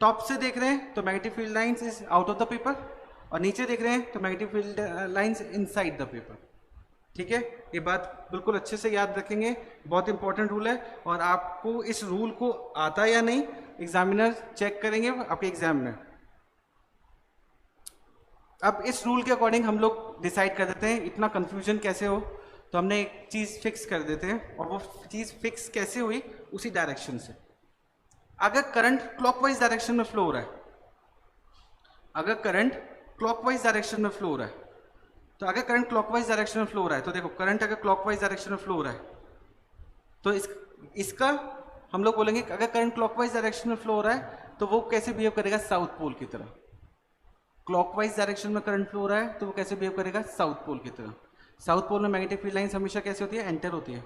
टॉप से देख रहे हैं तो magnetic field lines is out of the paper, और नीचे देख रहे हैं तो magnetic field lines inside the paper. ठीक है, ये बात बिल्कुल अच्छे से याद रखेंगे, बहुत इंपॉर्टेंट रूल है। और आपको इस रूल को आता या नहीं एग्जामिनर चेक करेंगे आपके एग्जाम में। अब इस रूल के अकॉर्डिंग हम लोग डिसाइड कर देते हैं इतना कंफ्यूजन कैसे हो, तो हमने एक चीज़ फिक्स कर देते हैं, और वो चीज़ फिक्स कैसे हुई? उसी डायरेक्शन से। अगर करंट क्लॉकवाइज डायरेक्शन में फ्लो हो रहा है, अगर करंट क्लॉकवाइज डायरेक्शन में फ्लो हो रहा है, तो अगर करंट क्लॉकवाइज डायरेक्शन में फ्लो हो रहा है तो देखो करंट अगर क्लॉकवाइज डायरेक्शन में फ्लो हो रहा है तो इसका हम लोग बोलेंगे अगर करंट क्लॉकवाइज डायरेक्शन में फ्लो हो रहा है तो वो कैसे बिहेव करेगा? साउथ पोल की तरह। क्लॉकवाइज डायरेक्शन में करंट फ्लो हो रहा है तो वो कैसे बिहेव करेगा? साउथ पोल की तरह। साउथ पोल में मैग्नेटिक फील्ड लाइंस हमेशा कैसे होती है? एंटर होती है।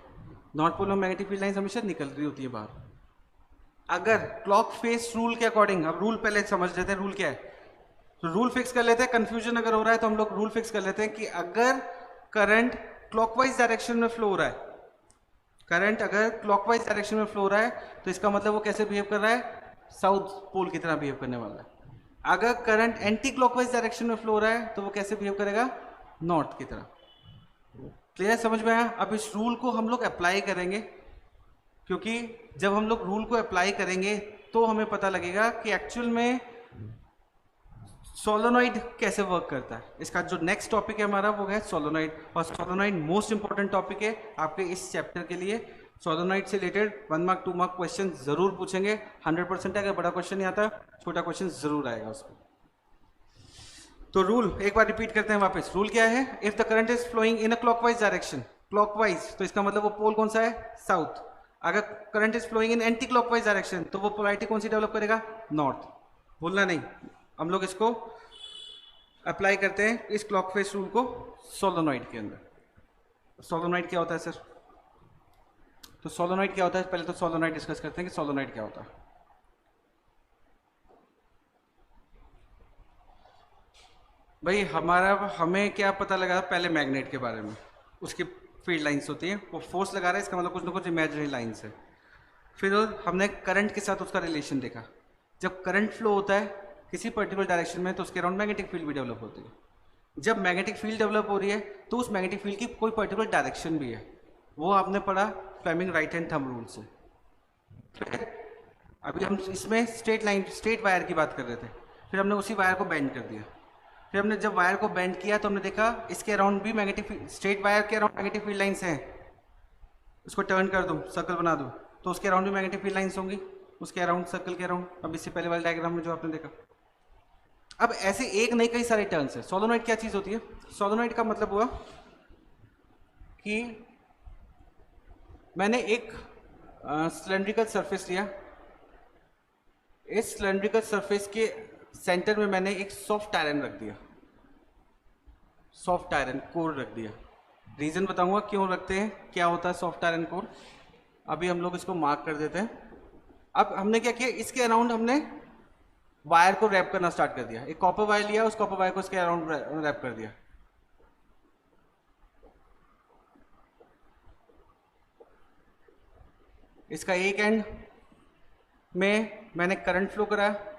नॉर्थ पोल में मैग्नेटिक फील्ड लाइंस हमेशा निकल रही होती है बाहर। अगर क्लॉक फेस रूल के अकॉर्डिंग, अब रूल पहले समझ लेते हैं रूल क्या है, तो रूल फिक्स कर लेते हैं। कंफ्यूजन अगर हो रहा है तो हम लोग रूल फिक्स कर लेते हैं कि अगर करंट क्लॉकवाइज डायरेक्शन में फ्लो हो रहा है, करंट अगर क्लॉकवाइज डायरेक्शन में फ्लो हो रहा है तो इसका मतलब वो कैसे बिहेव कर रहा है? साउथ पोल की तरह बिहेव करने वाला है। अगर करंट एंटी क्लॉकवाइज डायरेक्शन में फ्लो हो रहा है तो वो कैसे बिहेव करेगा? नॉर्थ की तरह। क्लियर, समझ में आया? अब इस रूल को हम लोग अप्लाई करेंगे क्योंकि जब हम लोग रूल को अप्लाई करेंगे तो हमें पता लगेगा कि एक्चुअल में सोलोनॉइड कैसे वर्क करता है। इसका जो नेक्स्ट टॉपिक है हमारा वो है सोलोनॉइड, और सोलोनॉइड मोस्ट इंपॉर्टेंट टॉपिक है आपके इस चैप्टर के लिए। सोलोनॉइड से रिलेटेड 1 मार्क 2 मार्क क्वेश्चन जरूर पूछेंगे, 100% है। अगर बड़ा क्वेश्चन नहीं आता छोटा क्वेश्चन जरूर आएगा उसमें। तो रूल एक बार रिपीट करते हैं वापस। रूल क्या है? If the current is flowing in a clockwise direction, clockwise तो इसका मतलब वो पोल कौन सा है? साउथ। अगर current is flowing in anti clockwise direction तो वो पोलैरिटी कौन सी डेवलप करेगा? नॉर्थ। भूलना नहीं, हम लोग इसको अप्लाई करते हैं इस क्लॉकवाइज रूल को सोलोनॉइड के अंदर। सोलोनॉइड क्या होता है सर? तो सोलोनॉइड क्या होता है, पहले तो सोलोनॉइड डिस्कस करते हैं कि सोलोनॉइड क्या होता है। भाई हमें क्या पता लगा पहले मैग्नेट के बारे में, उसकी फील्ड लाइंस होती हैं, वो फोर्स लगा रहा है, इसका मतलब कुछ ना कुछ इमेजिनरी लाइंस है। फिर हमने करंट के साथ उसका रिलेशन देखा। जब करंट फ्लो होता है किसी पर्टिकुलर डायरेक्शन में तो उसके अराउंड मैग्नेटिक फील्ड भी डेवलप होती है। जब मैग्नेटिक फील्ड डेवलप हो रही है तो उस मैग्नेटिक फील्ड की कोई पर्टिकुलर डायरेक्शन भी है, वो आपने पढ़ा Fleming right hand thumb rule से। फिर अभी हम इसमें स्ट्रेट वायर की बात कर रहे थे, फिर हमने उसी वायर को बेंड कर दिया। फिर हमने जब वायर को बेंड किया तो हमने देखा इसके अराउंड भी मैग्नेटिक, स्ट्रेट वायर के अराउंड मैग्नेटिक फील्ड लाइंस हैं। उसको टर्न कर दूँ, सर्कल बना दूँ, तो उसके अराउंड भी मैग्नेटिक फील्ड लाइंस होंगी, उसके अराउंड, सर्कल के अराउंड। अब इससे पहले वाले डायग्राम में जो आपने देखा। अब ऐसे एक नहीं कई सारे टर्न्स है। सोलोनॉइड क्या चीज होती है? सोलोनॉइड का मतलब हुआ कि मैंने एक सिलेंड्रिकल सरफेस लिया, इस सिलेंड्रिकल सरफेस के सेंटर में मैंने एक सॉफ्ट आयरन रख दिया, सॉफ्ट आयरन कोर रख दिया। रीजन बताऊंगा क्यों रखते हैं, क्या होता है सॉफ्ट आयरन कोर। अभी हम लोग इसको मार्क कर देते हैं। अब हमने क्या किया, इसके अराउंड हमने वायर को रैप करना स्टार्ट कर दिया। एक कॉपर वायर लिया, उस कॉपर वायर को इसके अराउंड रैप कर दिया। इसका एक एंड में मैंने करंट फ्लो कराया।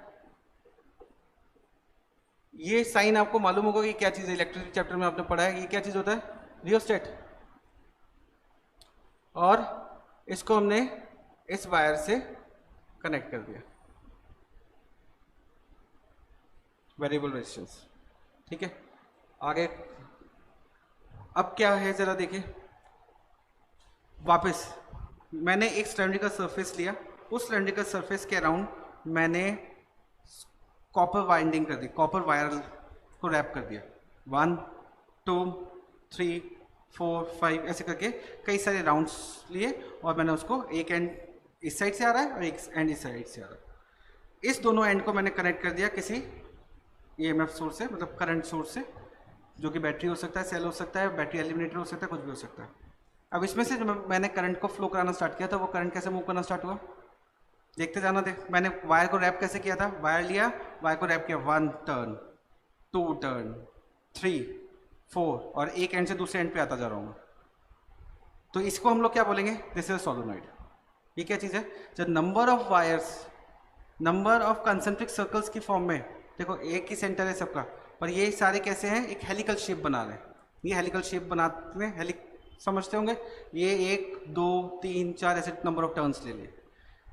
ये साइन आपको मालूम होगा कि क्या चीज है, इलेक्ट्रिसिटी चैप्टर में आपने पढ़ा है। ये क्या चीज होता है? रियोस्टेट। और इसको हमने इस वायर से कनेक्ट कर दिया, वेरिएबल रेजिस्टेंस। ठीक है, आगे अब क्या है जरा देखिए। वापस मैंने एक सिलेंड्रिकल सरफेस लिया, उस सिलेंड्रिकल सरफेस के अराउंड मैंने कॉपर वाइंडिंग कर दी, कॉपर वायर को रैप कर दिया। 1 2 3 4 5 ऐसे करके कई सारे राउंड्स लिए, और मैंने उसको एक एंड इस साइड से आ रहा है और एक एंड इस साइड से आ रहा है। इस दोनों एंड को मैंने कनेक्ट कर दिया किसी ईएमएफ सोर्स से, मतलब करंट सोर्स से, जो कि बैटरी हो सकता है, सेल हो सकता है, बैटरी एलिमिनेटर हो सकता है, कुछ भी हो सकता है। अब इसमें से जो मैंने करंट को फ्लो कराना स्टार्ट किया था, वो करंट कैसे मूव करना स्टार्ट हुआ देखते जाना। मैंने वायर को रैप कैसे किया था, वायर लिया, वायर को रैप किया, 1 टर्न 2 टर्न 3 4, और एक एंड से दूसरे एंड पे आता जा रहा हूँ। तो इसको हम लोग क्या बोलेंगे? This is solenoid. ये क्या चीज़ है? जब number of wires, number of concentric circles की फॉर्म में, देखो एक ही सेंटर है सबका, पर ये सारे कैसे हैं? एक हेलिकल शेप बना रहे हैं। ये हेलिकल शेप बनाते हैं, समझते होंगे। ये 1 2 3 4 ऐसे नंबर ऑफ टर्न्स ले लिए।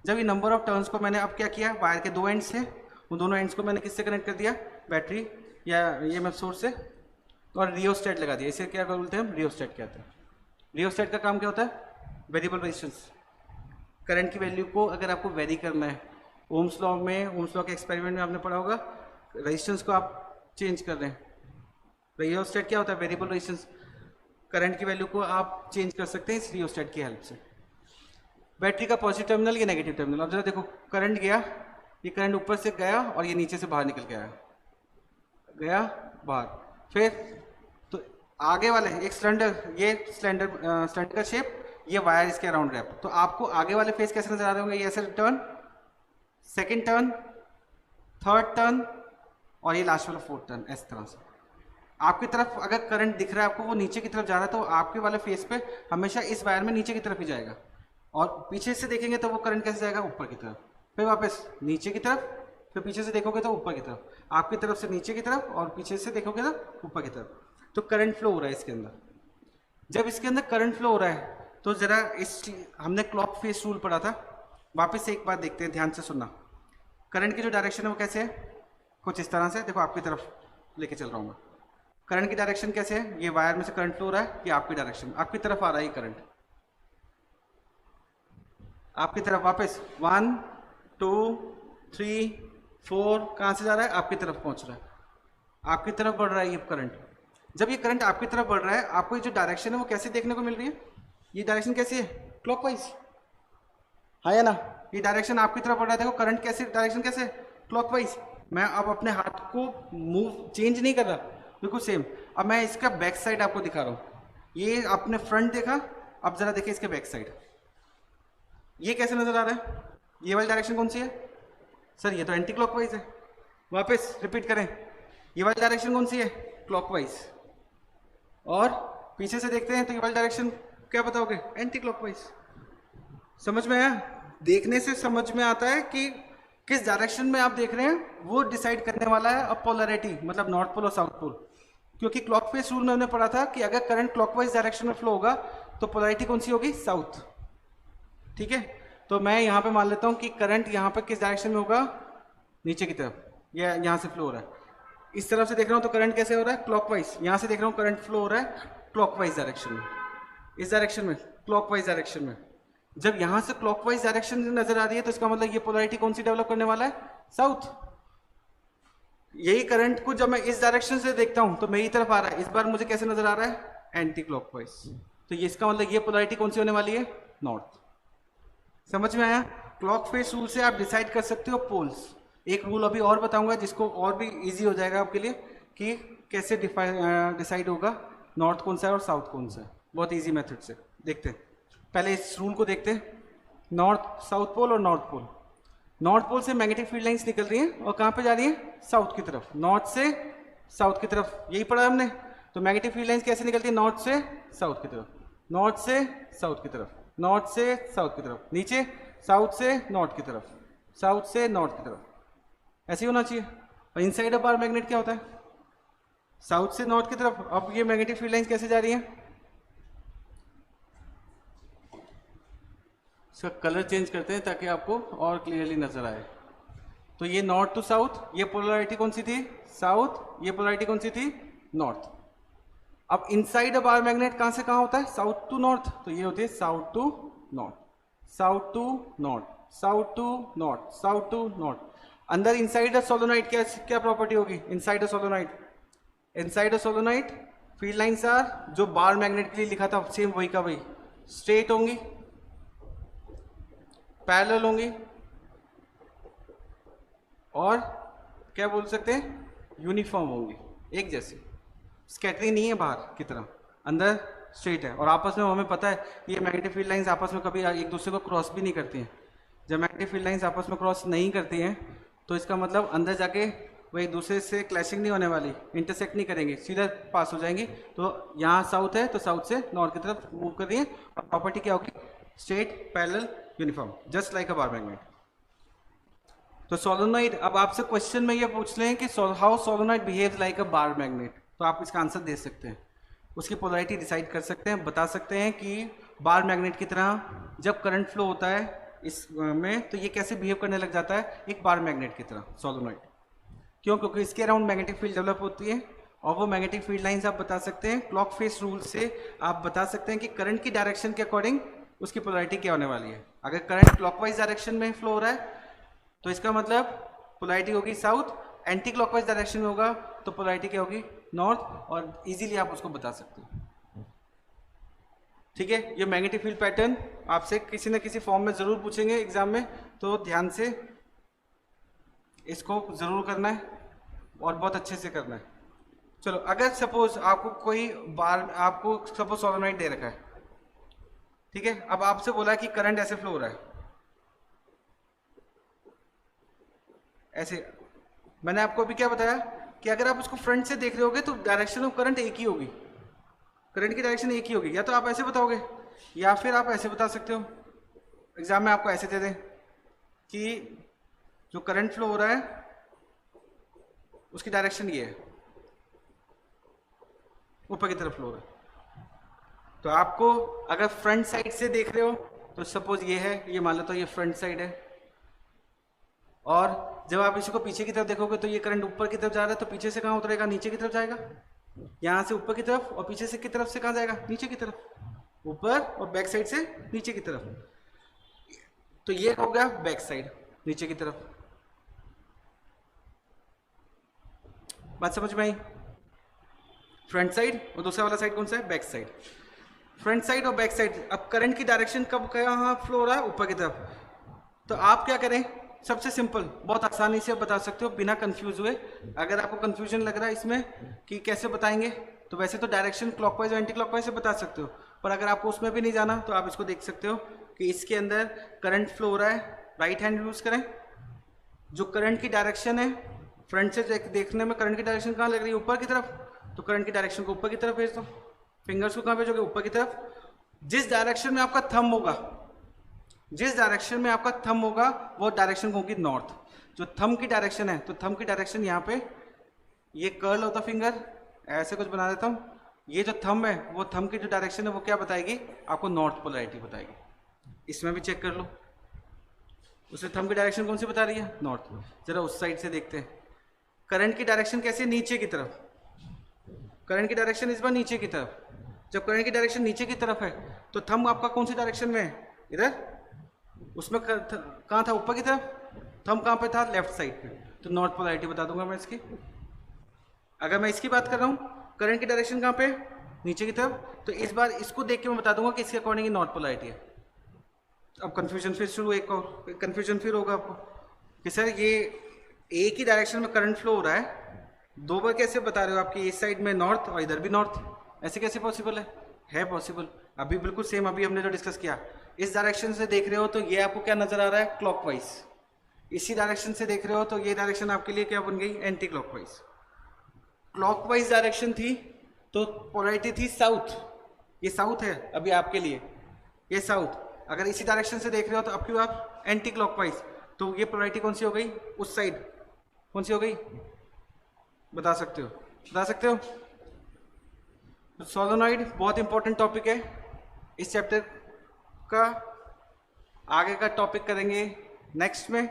जब ये नंबर ऑफ टर्न्स को मैंने अब क्या किया, वायर के 2 एंड्स हैं, उन दोनों एंड्स को मैंने किससे कनेक्ट कर दिया? बैटरी या ईएमएफ सोर्स से, और रियोस्टेट लगा दिया। इसे क्या बोलते हैं? रियोस्टेट कहते हैं। रियोस्टेट का काम क्या होता है? Variable resistance. करंट की वैल्यू को अगर आपको वेरी करना है, ओम्स लॉ में, ओम्स लॉ के एक्सपेरिमेंट में आपने पढ़ा होगा, रेजिस्टेंस को आप चेंज कर रहे हैं। रियोस्टेट क्या होता है? Variable resistance. करंट की वैल्यू को आप चेंज कर सकते हैं इस रियोस्टेट की हेल्प से। बैटरी का पॉजिटिव टर्मिनल या नेगेटिव टर्मिनल। अब जरा देखो, करंट गया, ये करंट ऊपर से गया और ये नीचे से बाहर निकल के आया, गया बाहर। फिर तो आगे वाले एक सिलेंडर, ये सिलेंडर का शेप, ये वायर इसके अराउंड रैप। तो आपको आगे वाले फेस कैसे नजर आ रहे होंगे? ये ऐसे turn, second turn, third turn, और ये लास्ट वाला 4th टर्न। इस तरह से आपकी तरफ अगर करंट दिख रहा है आपको, वो नीचे की तरफ जा रहा है, तो आपके वाले फेस पे हमेशा इस वायर में नीचे की तरफ ही जाएगा। और पीछे से देखेंगे तो वो करंट कैसे जाएगा? ऊपर की तरफ। फिर वापस नीचे की तरफ, फिर पीछे से देखोगे तो ऊपर की तरफ। आपकी तरफ से नीचे की तरफ और पीछे से देखोगे तो ऊपर की तरफ। तो करंट फ्लो हो रहा है इसके अंदर। जब इसके अंदर करंट फ्लो हो रहा है तो ज़रा हमने क्लॉक फेस रूल पढ़ा था, वापस से एक बात देखते हैं, ध्यान से सुनना। करंट की जो डायरेक्शन है वो कैसे है, कुछ इस तरह से, देखो आपकी तरफ लेके चल रहा हूँ मैं। करंट की डायरेक्शन कैसे है, ये वायर में से करंट फ्लो हो रहा है, ये आपकी डायरेक्शन, आपकी तरफ आ रहा है ये करंट, आपकी तरफ वापस 1 2 3 4, कहाँ से जा रहा है, आपकी तरफ पहुँच रहा है, आपकी तरफ बढ़ रहा है ये करंट। जब ये करंट आपकी तरफ बढ़ रहा है, आपको ये जो डायरेक्शन है वो कैसे देखने को मिल रही है, ये डायरेक्शन कैसी है, क्लॉकवाइज, हाँ या ना, ये डायरेक्शन आपकी तरफ बढ़ रहा है, देखो करंट कैसे, डायरेक्शन कैसे, क्लॉकवाइज। मैं अब अपने हाथ को मूव चेंज नहीं कर रहा, बिल्कुल सेम। अब मैं इसका बैक साइड आपको दिखा रहा हूँ, ये आपने फ्रंट देखा, अब जरा देखिए इसके बैक साइड, ये कैसे नजर आ रहा है, ये वाली डायरेक्शन कौन सी है सर, ये तो एंटी क्लॉकवाइज है। वापस रिपीट करें, ये वाली डायरेक्शन कौन सी है, क्लॉकवाइज, और पीछे से देखते हैं तो ये वाली डायरेक्शन क्या बताओगे, एंटी क्लॉकवाइज। समझ में आया, देखने से समझ में आता है कि किस डायरेक्शन में आप देख रहे हैं वो डिसाइड करने वाला है अब पोलैरिटी, मतलब नॉर्थ पोल और साउथ पोल। क्योंकि क्लॉक फेस रूल में हमने पढ़ा था कि अगर करंट क्लॉकवाइज डायरेक्शन में फ्लो होगा तो पोलैरिटी कौन सी होगी, साउथ। ठीक है, तो मैं यहाँ पे मान लेता हूँ कि करंट यहाँ पे किस डायरेक्शन में होगा, नीचे की तरफ, या यहाँ से फ्लो हो रहा है, इस तरफ से देख रहा हूँ तो करंट कैसे हो रहा है, क्लॉकवाइज। यहाँ से देख रहा हूँ करंट फ्लो हो रहा है क्लॉकवाइज डायरेक्शन में, इस डायरेक्शन में, क्लॉकवाइज डायरेक्शन में। जब यहाँ से क्लॉकवाइज डायरेक्शन नजर आ रही है तो इसका मतलब ये पोलैरिटी कौन सी डेवलप करने वाला है, साउथ। यही करंट को जब मैं इस डायरेक्शन से देखता हूँ तो मेरी तरफ आ रहा है, इस बार मुझे कैसे नजर आ रहा है, एंटी क्लॉकवाइज। तो ये इसका मतलब ये पोलैरिटी कौन सी होने वाली है, नॉर्थ। समझ में आया, क्लॉक फेस रूल से आप डिसाइड कर सकते हो पोल्स। एक रूल अभी और बताऊंगा जिसको और भी इजी हो जाएगा आपके लिए कि कैसे डिसाइड होगा नॉर्थ कौन सा है और साउथ कौन सा है, बहुत इजी मेथड से देखते हैं। पहले इस रूल को देखते हैं, नॉर्थ साउथ पोल और नॉर्थ पोल। नॉर्थ पोल से मैग्नेटिक फील्ड लाइंस निकल रही हैं और कहाँ पे जा रही हैं, साउथ की तरफ, नॉर्थ से साउथ की तरफ, यही पढ़ा हमने। तो मैग्नेटिक फील्ड लाइंस कैसे निकलती है, नॉर्थ से साउथ की तरफ, नॉर्थ से साउथ की तरफ, नॉर्थ से साउथ की तरफ, नीचे साउथ से नॉर्थ की तरफ, साउथ से नॉर्थ की तरफ, ऐसे ही होना चाहिए। और इनसाइड ऑफ बार मैग्नेट क्या होता है, साउथ से नॉर्थ की तरफ। अब ये मैग्नेटिक फील्ड लाइंस कैसे जा रही हैं, इसका कलर चेंज करते हैं ताकि आपको और क्लियरली नजर आए। तो ये नॉर्थ टू साउथ, ये पोलैरिटी कौन सी थी, साउथ, ये पोलैरिटी कौन सी थी, नॉर्थ। अब इनसाइड अ बार मैग्नेट कहां से कहां होता है, साउथ टू नॉर्थ, तो ये होती है south to north, south to north, south to north, south to north. अंदर इनसाइड अ सोलोनाइड क्या क्या प्रॉपर्टी होगी, inside a solenoid, inside a solenoid field lines are, जो बार मैग्नेट के लिए लिखा था सेम वही का वही, स्ट्रेट होंगी, पैरेलल होंगी, और क्या बोल सकते हैं, यूनिफॉर्म होंगी, एक जैसी, स्कैटरिंग नहीं है बाहर की तरह, अंदर स्ट्रेट है। और आपस में हमें पता है ये मैग्नेटिक फील्ड लाइंस आपस में कभी एक दूसरे को क्रॉस भी नहीं करती हैं। जब मैग्नेटिक फील्ड लाइंस आपस में क्रॉस नहीं करती हैं तो इसका मतलब अंदर जाके वो एक दूसरे से क्लैशिंग नहीं होने वाली, इंटरसेक्ट नहीं करेंगे, सीधा पास हो जाएंगी। तो यहाँ साउथ है तो साउथ से नॉर्थ की तरफ मूव कर रही है, और प्रॉपर्टी क्या होगी, straight, parallel, uniform, just like अ बार मैग्नेट। तो सोलोनॉइड, अब आपसे क्वेश्चन में ये पूछ लें कि how solenoid behaves like a bar magnet, तो आप इसका आंसर दे सकते हैं, उसकी पोलैरिटी डिसाइड कर सकते हैं, बता सकते हैं कि बार मैग्नेट की तरह जब करंट फ्लो होता है इस में तो ये कैसे बिहेव करने लग जाता है, एक बार मैग्नेट की तरह सोलोनॉइड। क्यों, क्योंकि इसके अराउंड मैग्नेटिक फील्ड डेवलप होती है, और वो मैग्नेटिक फील्ड लाइंस आप बता सकते हैं क्लॉक फेस रूल से, आप बता सकते हैं कि करंट की डायरेक्शन के अकॉर्डिंग उसकी पोलैरिटी क्या होने वाली है। अगर करंट क्लॉकवाइज डायरेक्शन में फ्लो हो रहा है तो इसका मतलब पोलैरिटी होगी साउथ, एंटी क्लॉकवाइज डायरेक्शन में होगा तो पोलैरिटी क्या होगी, नॉर्थ, और इजीली आप उसको बता सकते हैं। ठीक है, ये मैग्नेटिक फील्ड पैटर्न आपसे किसी न किसी फॉर्म में जरूर पूछेंगे एग्जाम में, तो ध्यान से इसको जरूर करना है और बहुत अच्छे से करना है। चलो, अगर सपोज आपको कोई बार, आपको सपोज सोलोनॉइड दे रखा है, ठीक है, अब आपसे बोला कि करंट ऐसे फ्लो हो रहा है, ऐसे। मैंने आपको अभी क्या बताया कि अगर आप उसको फ्रंट से देख रहे होगे तो डायरेक्शन ऑफ करंट एक ही होगी, करंट की डायरेक्शन एक ही होगी। या तो आप ऐसे बताओगे या फिर आप ऐसे बता सकते हो, एग्जाम में आपको ऐसे दे दें कि जो करंट फ्लो हो रहा है उसकी डायरेक्शन ये है, ऊपर की तरफ फ्लो हो रहा है, तो आपको अगर फ्रंट साइड से देख रहे हो तो सपोज ये है, ये मान लो तो ये फ्रंट साइड है, और जब आप इसको पीछे की तरफ देखोगे तो ये करंट ऊपर की तरफ जा रहा है, तो पीछे से कहाँ उतरेगा, नीचे की तरफ जाएगा, यहाँ से ऊपर की तरफ, और पीछे से की तरफ से कहाँ जाएगा, नीचे की तरफ, ऊपर, और बैक साइड से नीचे की तरफ। तो ये हो गया बैक साइड, नीचे की तरफ। बात समझ में आई? फ्रंट साइड और दूसरा वाला साइड कौन सा है, बैक साइड। फ्रंट साइड और बैक साइड। अब करंट की डायरेक्शन कब कहाँ फ्लो हो रहा है, ऊपर की तरफ। तो आप क्या करें, सबसे सिंपल, बहुत आसानी से आप बता सकते हो बिना कंफ्यूज हुए। अगर आपको कंफ्यूजन लग रहा है इसमें कि कैसे बताएंगे, तो वैसे तो डायरेक्शन क्लॉकवाइज और एंटी क्लॉकवाइज से बता सकते हो, पर अगर आपको उसमें भी नहीं जाना तो आप इसको देख सकते हो कि इसके अंदर करंट फ्लो हो रहा है, राइट हैंड यूज करें। जो करंट की डायरेक्शन है, फ्रंट से देखने में करंट की डायरेक्शन कहाँ लग रही है, ऊपर की तरफ, तो करंट की डायरेक्शन को ऊपर की तरफ भेज दो। फिंगर्स को कहाँ भेजोगे, ऊपर की तरफ। जिस डायरेक्शन में आपका थंब होगा, जिस डायरेक्शन में आपका थंब होगा वो डायरेक्शन होगी नॉर्थ। जो थंब की डायरेक्शन है, तो थंब की डायरेक्शन यहाँ पे, ये कर्ल होता फिंगर, ऐसे कुछ बना देता हूँ। ये जो थंब है, वो थंब की जो डायरेक्शन है वो क्या बताएगी, आपको नॉर्थ पोलैरिटी बताएगी। इसमें भी चेक कर लो, उससे थंब की डायरेक्शन कौन सी बता रही है, नॉर्थ। जरा उस साइड से देखते हैं। करंट की डायरेक्शन कैसी है, नीचे की तरफ। करंट की डायरेक्शन इस बार नीचे की तरफ। जब करंट की डायरेक्शन नीचे की तरफ है, तो थंब आपका कौन सी डायरेक्शन में है, इधर। उसमें कहाँ था, ऊपर की तरफ। थंब कहाँ पे था, लेफ्ट साइड पे। तो नॉर्थ पोलैरिटी बता दूंगा मैं इसकी। अगर मैं इसकी बात कर रहा हूँ, करंट की डायरेक्शन कहाँ पे, नीचे की तरफ, तो इस बार इसको देख के मैं बता दूंगा कि इसके अकॉर्डिंग नॉर्थ पोलैरिटी है। अब कंफ्यूजन फिर शुरू, एक और कंफ्यूजन फिर होगा आपको कि सर ये एक ही डायरेक्शन में करंट फ्लो हो रहा है, दो बार कैसे बता रहे हो आपकी इस साइड में नॉर्थ और इधर भी नॉर्थ, ऐसे कैसे पॉसिबल है पॉसिबल। अभी बिल्कुल सेम, अभी हमने जो डिस्कस किया, इस डायरेक्शन से देख रहे हो तो ये आपको क्या नजर आ रहा है, क्लॉकवाइज। इसी डायरेक्शन से देख रहे हो तो ये डायरेक्शन आपके लिए क्या बन गई, एंटी क्लॉकवाइज। क्लॉकवाइज डायरेक्शन थी तो पोलैरिटी थी साउथ, ये साउथ है अभी आपके लिए, ये साउथ। अगर इसी डायरेक्शन से देख रहे हो तो आपकी आप एंटी क्लॉकवाइज, तो ये पोलैरिटी कौन सी हो गई, उस साइड कौन सी हो गई, बता सकते हो, बता सकते हो। सोलेनॉइड बहुत इंपॉर्टेंट टॉपिक है इस चैप्टर का। आगे का टॉपिक करेंगे नेक्स्ट में।